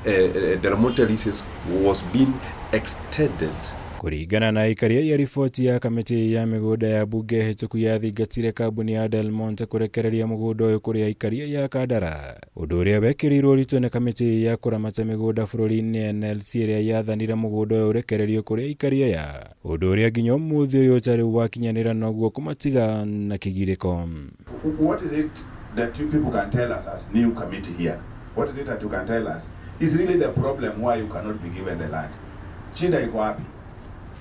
the remote leases was being extended. Kũringana na aikari ya riboti ya kamĩtĩ ya mĩgũnda ya bunge hĩtũku yathingatire kambuni ya Del Monte kũrekereria mũgũnda ũyũ kũrĩ aikari ya Kandara, ũndũ ũrĩa wekĩrirwo ũritũ nĩ kamĩtĩ ya kũramata mĩgũnda bũrũri-inĩ NLC ĩrĩa yathanire mũgũnda ũyũ ũrekererio kũrĩ aikari aya, ũndũ ũrĩa nginya ũmũthĩ ũyũ ũtarĩ wakinyanĩra noguo kũmatiga na kĩgirĩko. What is it that you people can tell us as new committee here? What is it that you can tell us is really the problem why you cannot be given the land? Shida iko wapi?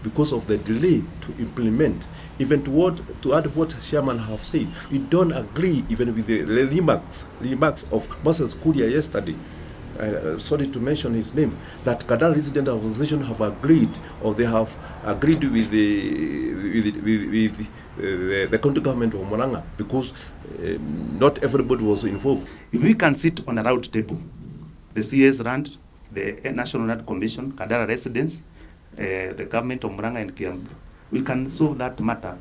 Because of the delay to implement, even to add what Chairman have said, we don't agree even with the remarks of Moses Kuria yesterday. Sorry to mention his name, that Kandara Resident Association have agreed, or they have agreed with the county government of Murang'a, because not everybody was involved. If we can sit on a round table, the CS Land, the National Land Commission, Kandara Residents, the government of Murang'a and Kiambu, we can solve that matter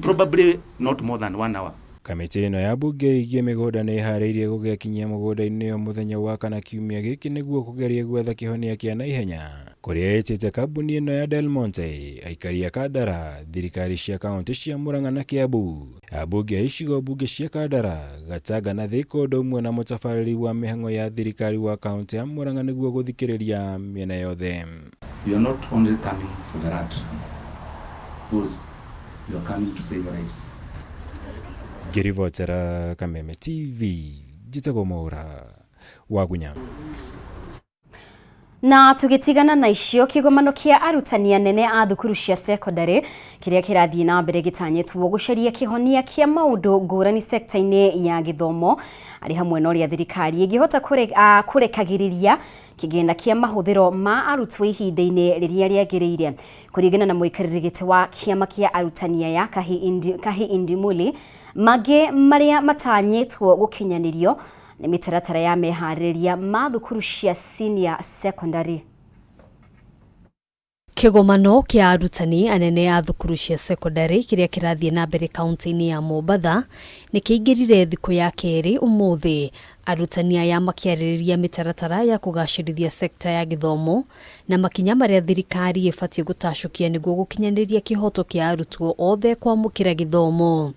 probably not more than 1 hour. Kamĩtĩ ĩno ya bunge ĩgiĩ mĩgũnda nĩ ĩharĩirie gũgĩkinyia mũgũnda-inĩ ũyũ mũthenya wa kana kiumia gĩkĩ nĩguo kũgeria gwetha kĩhonia kĩa naihenya kuria etete kambuni ino ya Del Monte aikaria kadara thirikari cia kaunti cia Murang'a na Kiambu abunge a icigo bunge cia Kandara Gataga na Thika ũndũ ũmwe na mũtabarĩri wa mĩhang'o ya thirikari wa kaunti ya Murang'a nĩguo gũthikĩrĩria mĩena yothe. You are not only coming for the rat, because you are coming to save lives. Ngĩribotera Kameme TV njĩtagwo Mohoro wa Gunya. Na tugitigana na icio kigomano kia arutani anene a thukuru cia secondary kiria kirathie na mbere gitanyetwo gucaria kihonia kia maundu ngurani sekta-ini ya githomo ari hamwe na uria thirikari igihota kurekagiriria kigenda kia mahuthiro ma arutwo ihinda-ini riria riagiriire kuringana na muikariri giti wa kiama kia arutani aya Kahi Indimuli mage maria matanyetwo gukinyanirio ni mitaratara ya meharĩrĩria ma thukuru cia senior secondary. Kigomano kia arutani anene a thukuru cia secondary kiria kirathie na mbere kaunti-ini ya Mombatha ni kiingirire thiku ya keri umuthi. Arutani aya makiarĩrĩria mitaratara ya kugacĩrithia sekta ya githomo na makinya maria thirikari ibatie gutacukia niguo gukinyanĩria kihoto kia arutwo othe kwamũkĩra githomo.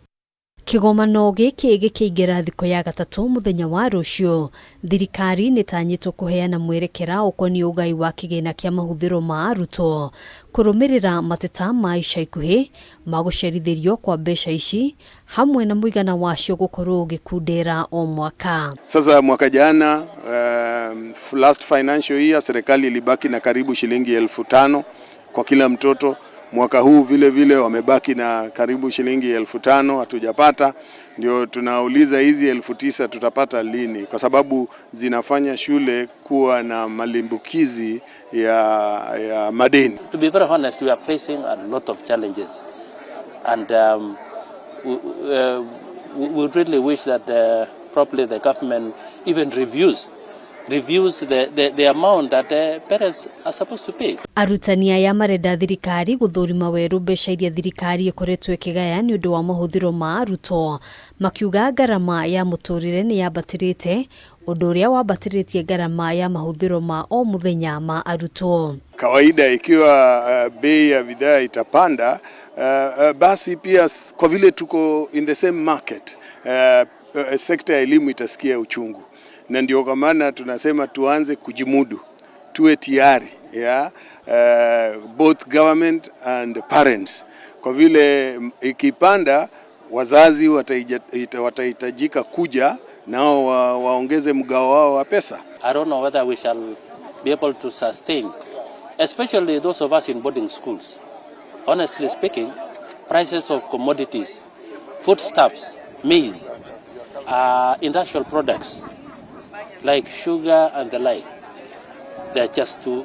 Kigomano giki gikiingira thiko ya gatatu muthenya wa rucio thirikari nitanyitwo kuheana mwerekera ukoni ugai wa kigina kia mahuthiro ma arutwo kurumirira mateta ma ica ikuhi ma gucerithirio kwa mbeca ici hamwe na muigana wacio gukorwo gikundera o mwaka. Sasa mwaka jana last financial year serikali ilibaki na karibu shilingi 5,000 kwa kila mtoto. Mwaka huu vile vile wamebaki na karibu shilingi 5,000 hatujapata. Ndio tunauliza hizi 9,000 tutapata lini, kwa sababu zinafanya shule kuwa na malimbukizi ya madeni. To be very honest, we are facing a lot of challenges and we really wish that probably the government even reviews the amount that parents are supposed to pay. Arutani aya marenda thirikari guthurima weru mbeca iria thirikari ikoretwo ikigaya ni undu wa mahuthiro ma arutwo makiuga garama ya muturire ni yabatirite undu uria wabatiritie garama ya mahuthiro ma o muthenya ma arutwo. Kawaida ikiwa bei ya bidhaa itapanda, basi pia kwa vile tuko in the same market, sekta ya elimu itasikia uchungu. Na ndio kwa maana tunasema tuanze kujimudu, tuwe tayari both government and parents. Kwa vile ikipanda wazazi watahitajika kuja nao waongeze mgao wao wa pesa. I don't know whether we shall be able to sustain, especially those of us in boarding schools. Honestly speaking, prices of commodities, foodstuffs, maize, industrial products like sugar and the like, they're just too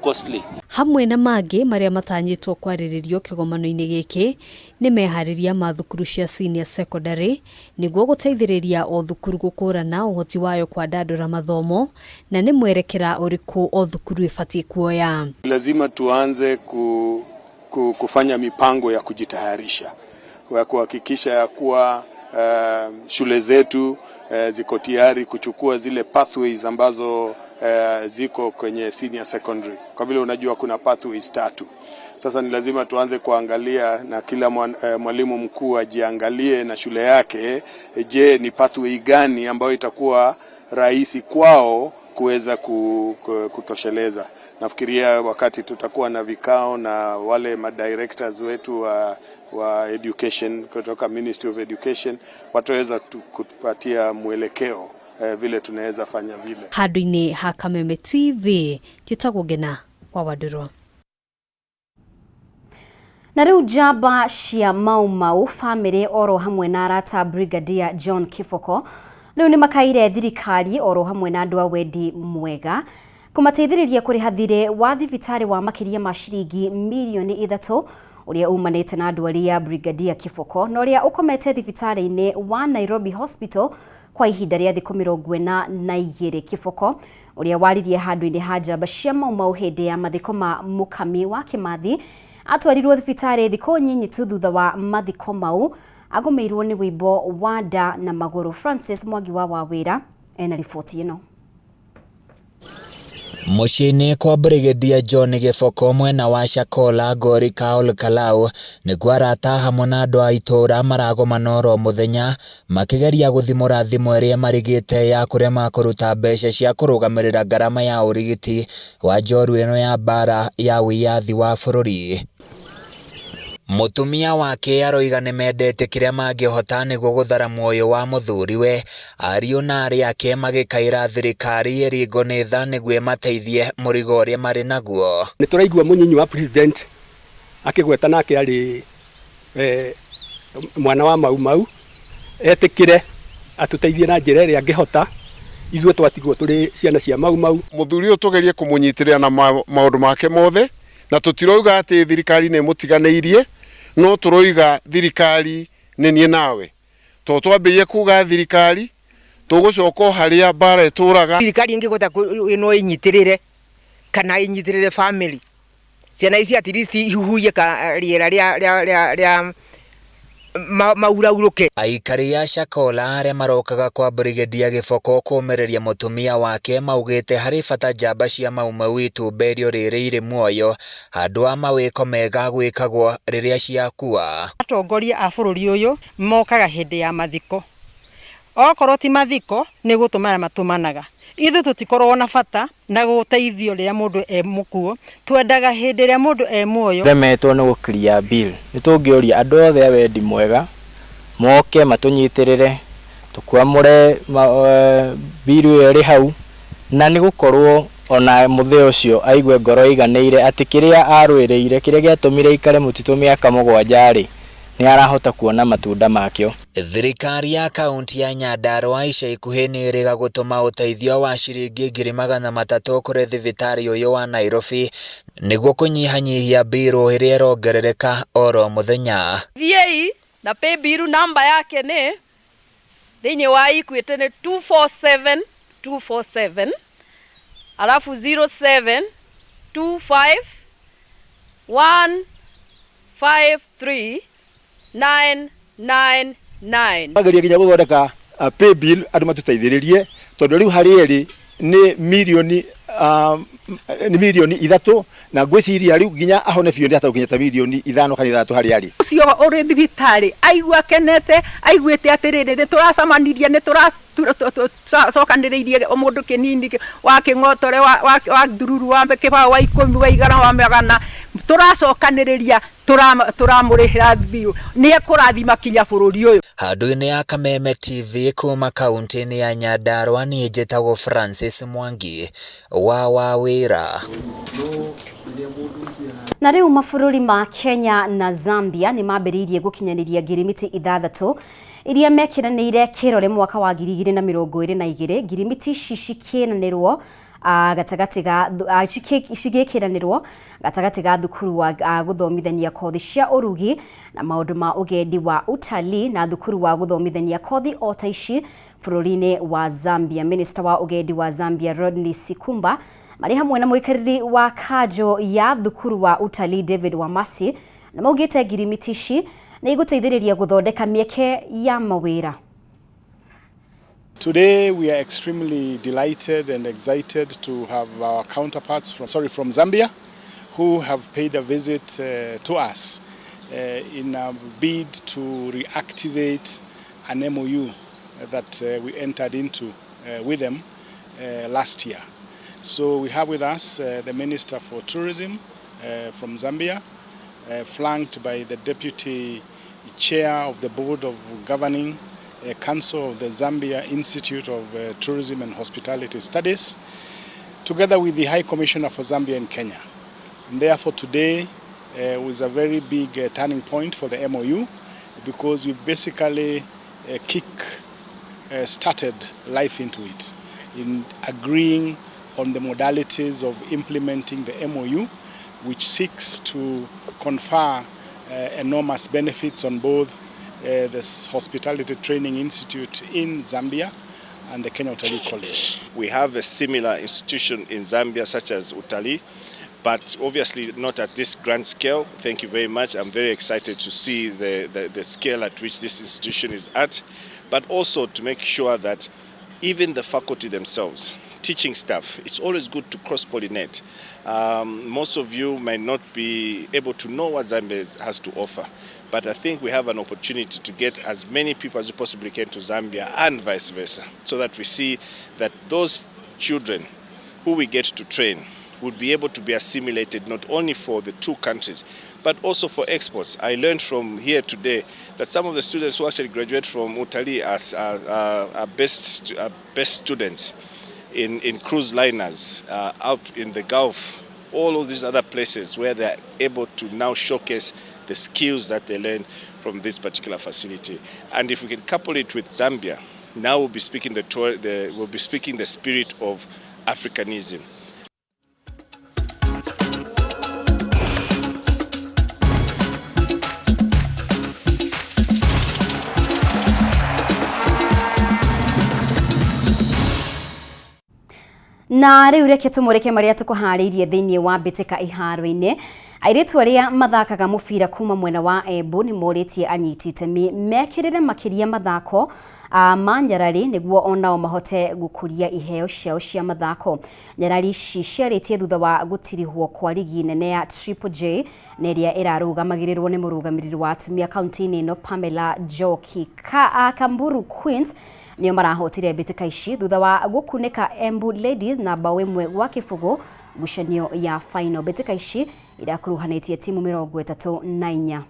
costly. Hamwe na mangĩ maria matanyitwo kwarĩrĩrio kĩgomano-inĩ gĩkĩ nĩ meharĩria ma thukuru cia senior secondary nĩguo gũteithĩrĩria o thukuru gũkũrana ũhoti wayo kwandandũra mathomo na nĩ mwerekera ũrĩkũ o thukuru ibatie kuoya. Lazima tuanze kufanya mipango ya kujitayarisha kwa kuhakikisha ya kuwa shule zetu ziko tayari kuchukua zile pathways ambazo ziko kwenye senior secondary. Kwa vile unajua kuna pathways 3. Sasa ni lazima tuanze kuangalia na kila mwalimu mkuu ajiangalie na shule yake, je ni pathway gani ambayo itakuwa rahisi kwao kuweza kutosheleza. Nafikiria wakati tutakuwa na vikao na wale madirectors wetu wa education kutoka Ministry of Education, wataweza kutupatia mwelekeo vile tunaweza fanya vile. Handũ-inĩ ha Kameme TV njĩtagwo Ngina wa Wadũrwo. Na riu jamba cia Mau family oro hamwe na arata Brigadier John Kiboko riu ni makaire thirikari oro hamwe na andu a wendi mwega kumateithĩrĩria kũrĩha thirĩ wa thibitari wa makiria ma ciringi milioni 3 uria umanite na ndwari ya Brigadier Kiboko na uria ukomete thibitari-inĩ wa Nairobi Hospital kwa ihinda rĩa thikũ 42. Kiboko uria waririe handũ-inĩ ha jamba cia Mau hĩndĩ ya mathiko ma Mukami wa Kimathi atwarirwo thibitari thikũ nyinyi tu thutha wa mathiko mau agomeirwo ni wimbo wa nda na magũrũ. Francis Mwangi wa Wawĩra ena riboti ĩno. Muciini kwa Brigedia John Giboko mwena wa Shakola Gori Kaol Kalau niguo arata hamwe na andu a itura maragomana oro muthenya makigeria guthimura thimu iria marigite ya kuria makuruta mbeca cia kurugamirira ngarama ya urigiti wa njoru ino ya bara ya wiyathi wa bururi. Mutumia wake aroiga nimendete kiria mangihota niguo guthara muoyo wa muthuriwe, ariu na aria ake magikaira thirikari eringo ni tha niguo mateithie murigo uria mari naguo. Nituraigua munyinyi wa president akigweta nake ari mwana wa Mau etikire atuteithie na njira iria angihota ithue twatigwo turi ciana cia Mau. Muthuri uyu tugerie kumunyitirira na maundu make mothe na tutiroiga ati thirikari ni mutiganeirie, no turoiga thirikari ni nie nawe to twambiye kuga thirikari tugucoka haria bara eturaga. Thirikari ingigota ino inyitirire kana inyitirire family ciana ici at least ihuhuye ka riera ria maurauruke. Aikari ya Shakola aria marokaga kwa Brigedia Giboko kumereria mutumia wake maugite hari bata njamba cia Mau itumberio riri iri muoyo handu wa mawiko mega gwikagwo riria ciakua. Atongoria a bururi uyu mokaga hindi ya mathiko, okorwo ti mathiko ni gutumana matumanaga. Ithu tutikorwo na bata na guteithio ria mundu mukuo, twendaga hindi ria mundu muoyo. Remetwo ni gukria bill nitungioria andu othe wendi mwega moke matunyitirire tukwamure bill iri hau na ni gukorwo ona muthe ucio aigwe ngoro iganeire ati kiria arwiriire kiria giatumire ikare mutitu miaka 7 ni arahota kuona matunda makio. Thirikari ya kaunti ya Nyandarua ica ikuhi ni iriga gutuma uteithio wa ciringi 300 kuri thibitari uyu wa Nairobi niguo kunyihanyihia biru iria irongerereka oro muthenya. Thiei na pay bill number yake ni thiini wa Equity ni 247247 alafu 0725153999. Bageria ginya guthondeka pay bill andu matuteithiririe tondu riu hari eri ni milioni 3 na ngwiciria riu ginya ahone biu ndi atakinyeta milioni 5 kana 3 hari ari ucio uri thibitari aigua kenete aiguite atiriri ni turacamanirie ni turacokaniriirie mundu kinini wa kingotore wa ndururu wa kibao wa 10 wa 100 wa 100 turacokaniriria turamurihira biu ni ekurathima kinya bururi uyu. Handu-ini ya Kameme TV kuma kaunti-ini ya Nyandarua ni njitagwo Francis Mwangi wa wira. Na riu mabũrũri ma Kenya na Zambia ni mambĩrĩirie gũkinyaniria ngirimiti 6 iria mekiranĩire kĩrore mwaka wa 2022. Ngirimiti ici cikiranĩrwo cigĩkĩranĩrwo gatagati ga thukuru wa gũthomithania kothi cia ũrugi na maũndũ ma ũgendi wa utalii na thukuru wa gũthomithania kothi o ta ici bũrũri-inĩ wa Zambia. Minister wa ũgendi wa Zambia Rodney Sikumba marĩ hamwe na mũikarĩri wa kanjo ya thukuru wa utalii David Wamasi na maugĩte ngirimiti ici nĩ igũteithĩrĩria gũthondeka mĩeke ya mawĩra. Today we are extremely delighted and excited to have our counterparts from Zambia who have paid a visit to us in a bid to reactivate an MOU that we entered into with them last year. So we have with us the Minister for Tourism from Zambia, flanked by the Deputy Chair of the Board of Governing Council of the Zambia Institute of Tourism and Hospitality Studies, together with the High Commissioner for Zambia in Kenya. And therefore today was a very big turning point for the MOU because we basically started life into it in agreeing on the modalities of implementing the MOU, which seeks to confer enormous benefits on both this Hospitality Training Institute in Zambia and the Kenya Utalii College. We have a similar institution in Zambia such as Utalii, but obviously not at this grand scale. Thank you very much. I'm very excited to see the scale at which this institution is at, but also to make sure that even the faculty themselves teaching staff, it's always good to cross-pollinate. Most of you might not be able to know what Zambia has to offer, but I think we have an opportunity to get as many people as we possibly can to Zambia and vice versa, so that we see that those children who we get to train would be able to be assimilated not only for the two countries, but also for exports. I learned from here today that some of the students who actually graduate from Utali are best students in cruise liners, out in the Gulf, all of these other places where they're able to now showcase the skills that they learn from this particular facility. And if we can couple it with Zambia, now we'll be speaking the spirit of Africanism. Na riu reke tumurike maria tukuhariirie thiini wa mbitika iharo-ini. Airitu aria mathakaga mubira kuma mwena wa Embu ni moritie anyiti itemi mekirire makiria mathako ma Nyarari niguo onao mahote gukuria iheo ciao cia mathako. Nyarari ici ciaritie thutha wa gutirihwo kwa ligi nene ya Triple J na iria irarugamagiriirwo ni murugamiriri wa atumia kaunti-ini ino Pamela Njoki. Kamburu Queens nio marahotire mbitika ici thutha wa gukunika Embu Ladies na bao imwe gwa kibugu ngucanio ya final. Mbitika ici irakuruhanitie timu 34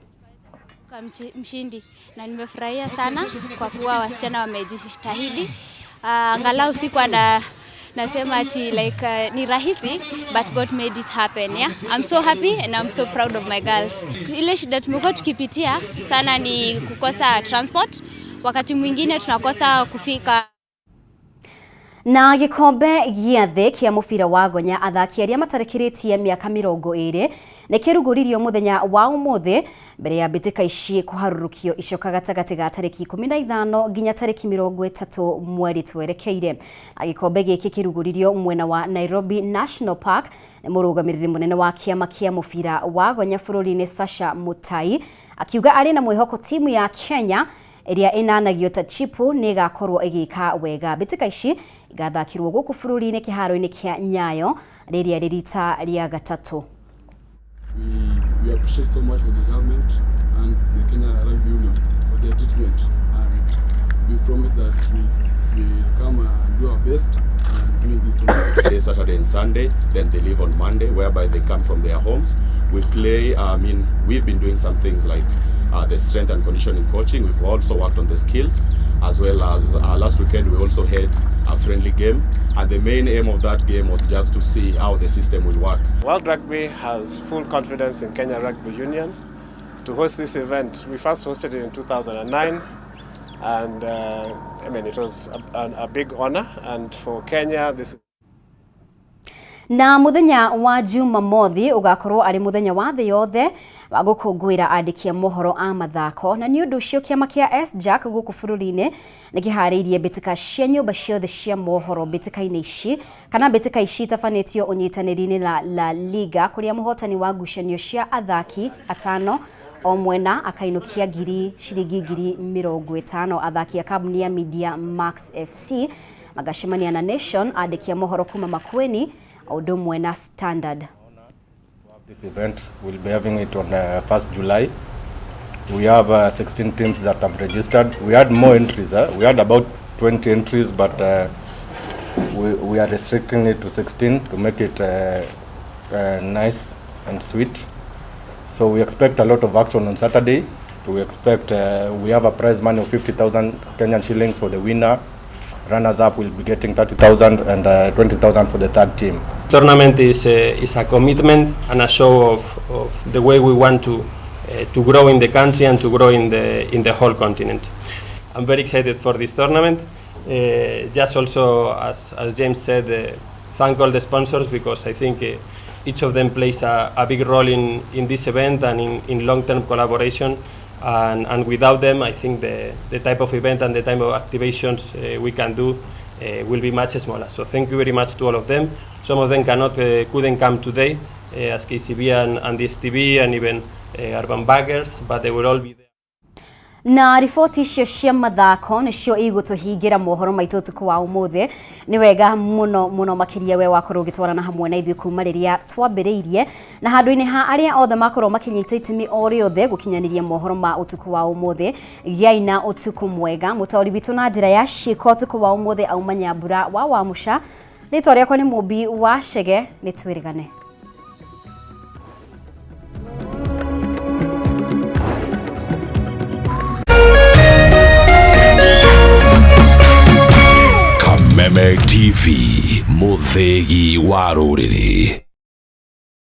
mshindi na nimefurahia sana kwa kuwa wasichana wamejitahidi. Angalau sikuwa nasema ati like ni rahisi, but God made it happen. Yeah, I'm so happy and I'm so proud of my girls. Ile shida tumekuwa tukipitia sana ni kukosa transport, wakati mwingine tunakosa kufika. Na gikombe gia thi kia mubira wa gonya athaki aria matarekiritie miaka 20 ni kiruguririo muthenya wa umuthi mbere ya mbitika ici kuharurukio icoka gatagati ga tariki 15 nginya tariki 30 mweri twerekeire. Gikombe giki kiruguririo mwena wa Nairobi National Park ni murugamiriri munene wa kiama kia mubira wa gonya bururi-ini Sasha Mutai akiuga ari na mwihoko timu ya Kenya iria inanagio ta chipu ni gakorwo igika wega. Mbitika ici igathakirwo guku bururi-ini kiharo-ini kia Nyayo riria ririta ria gatatu. We appreciate so much for the government and the Kenya Rugby Union for their treatment, and we promise that we will come and do our best during this tournament. Today, Saturday and Sunday, then they leave on Monday, whereby they come from their homes. We play, we've been doing some things like the strength and conditioning coaching. We've also worked on the skills, as well as last weekend we also had a friendly game, and the main aim of that game was just to see how the system will work. World Rugby has full confidence in Kenya Rugby Union to host this event. We first hosted it in 2009, and it was a big honor, and for Kenya this is Na muthenya wa Jumamothi ugakorwo ari muthenya wa thi yothe wa gukungwira andiki a mohoro a mathako, na ni undu ucio kiama kia S-Jack guku bururi-ini ni kihariirie mbitika cia nyumba ciothe cia mohoro. Mbitika-ini ici kana mbitika ici tafanitio unyitaniri-ini la Liga kuria muhotani wa ngucanio cia athaki atano o mwena akainukia shilingi 50,000. Athaki a kambuni ya Media Max FC magacemania na Nation andiki a mohoro kuma Makueni Odo mwena Standard. This event we'll be having it on 1st July. We have 16 teams that have registered. We had more entries. We had about 20 entries, but we are restricting it to 16 to make it nice and sweet. So we expect a lot of action on Saturday. We expect we have a prize money of 50,000 Kenyan shillings for the winner. Runners up will be getting 30,000 and 20,000 for the third team. Tournament is a commitment and a show of the way we want to grow in the country and to grow in the whole continent. I'm very excited for this tournament. Just also, as James said, thank all the sponsors, because I think each of them plays a big role in this event and in long-term collaboration. And without them, I think the type of event and the type of activations we can do will be much smaller. So thank you very much to all of them. Some of them couldn't come today, as KCB and this TV and even Urban Baggers, but they will all be there. Na riboti icio cia mathako nicio igutuhingira mohoro maitu tuku wa umuthi ni wega muno makiria we wakorwo ugitwarana hamwe na ithuĩ kuma riria twambĩrĩirie na handu-inĩ ha aria othe makorwo makinyita itemi o riothe gukinyaniria mohoro ma utuku wa umuthi giaina utuku mwega mutauri bitu na njira ya shiko utuku wa umuthi auma Nyambura wa Wamusha ritwa riakwa ni Mubi wa Shege ni twirigane. Kameme TV, muthegi wa ruriri.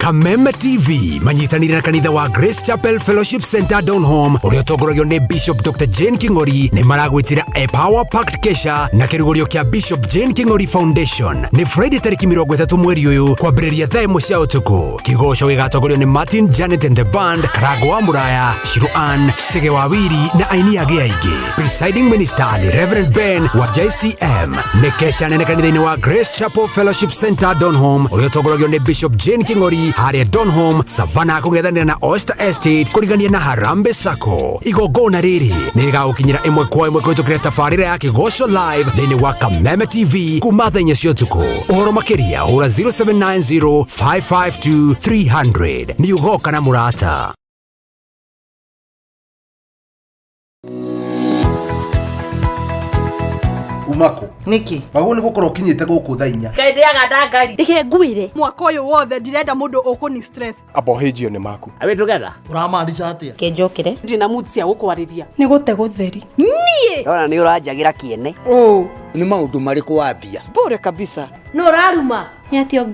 Kameme TV manyitanire na kanitha wa Grace Chapel Fellowship Center Donholm uria tongoragio ni Bishop Dr. Jane Kingori ni maragwitira a power packed kesha na kirugorio kia Bishop Jane Kingori Foundation ni Friday tariki 30 mweri uyu kwambiriria thaa 1 cia utuku. Kigosho gigatongorio ni Martin Janet and the band, Karago wa Muraya, Shiruan, Shege wa Wiri na aini age aige. Presiding minister ni Reverend Ben wa JCM. Ni kesha nene kanitha-ini wa Grace Chapel Fellowship Center Donholm uria tongoragio ni Bishop Jane Kingori haria Donholm Savannah kung'ethanira na Oyster Estate kurigania na Harambee Sacco. Igongona riri ni rigagukinyira imwe kwa imwe kuhitukira tabarĩra ya Kigosho live thĩinĩ wa Kameme TV kuma thaa 4 cia ũtukũ. Ũhoro makĩria hũra 0790 552 300 ni ugoka na mũrata. Umako niki bago ni gukora ukinyite guku thaa 4 kaide agada ngari dike ngwire mwaka uyu wothe ndirenda mundu ukuni stress abohejio ni maku awe together uramaanisha atia kenjokire ndina mutsia gukwariria ni gute gutheri nie ona ni uranjagira kiene oh ni maundu mariku wambia bure kabisa no raruma yatio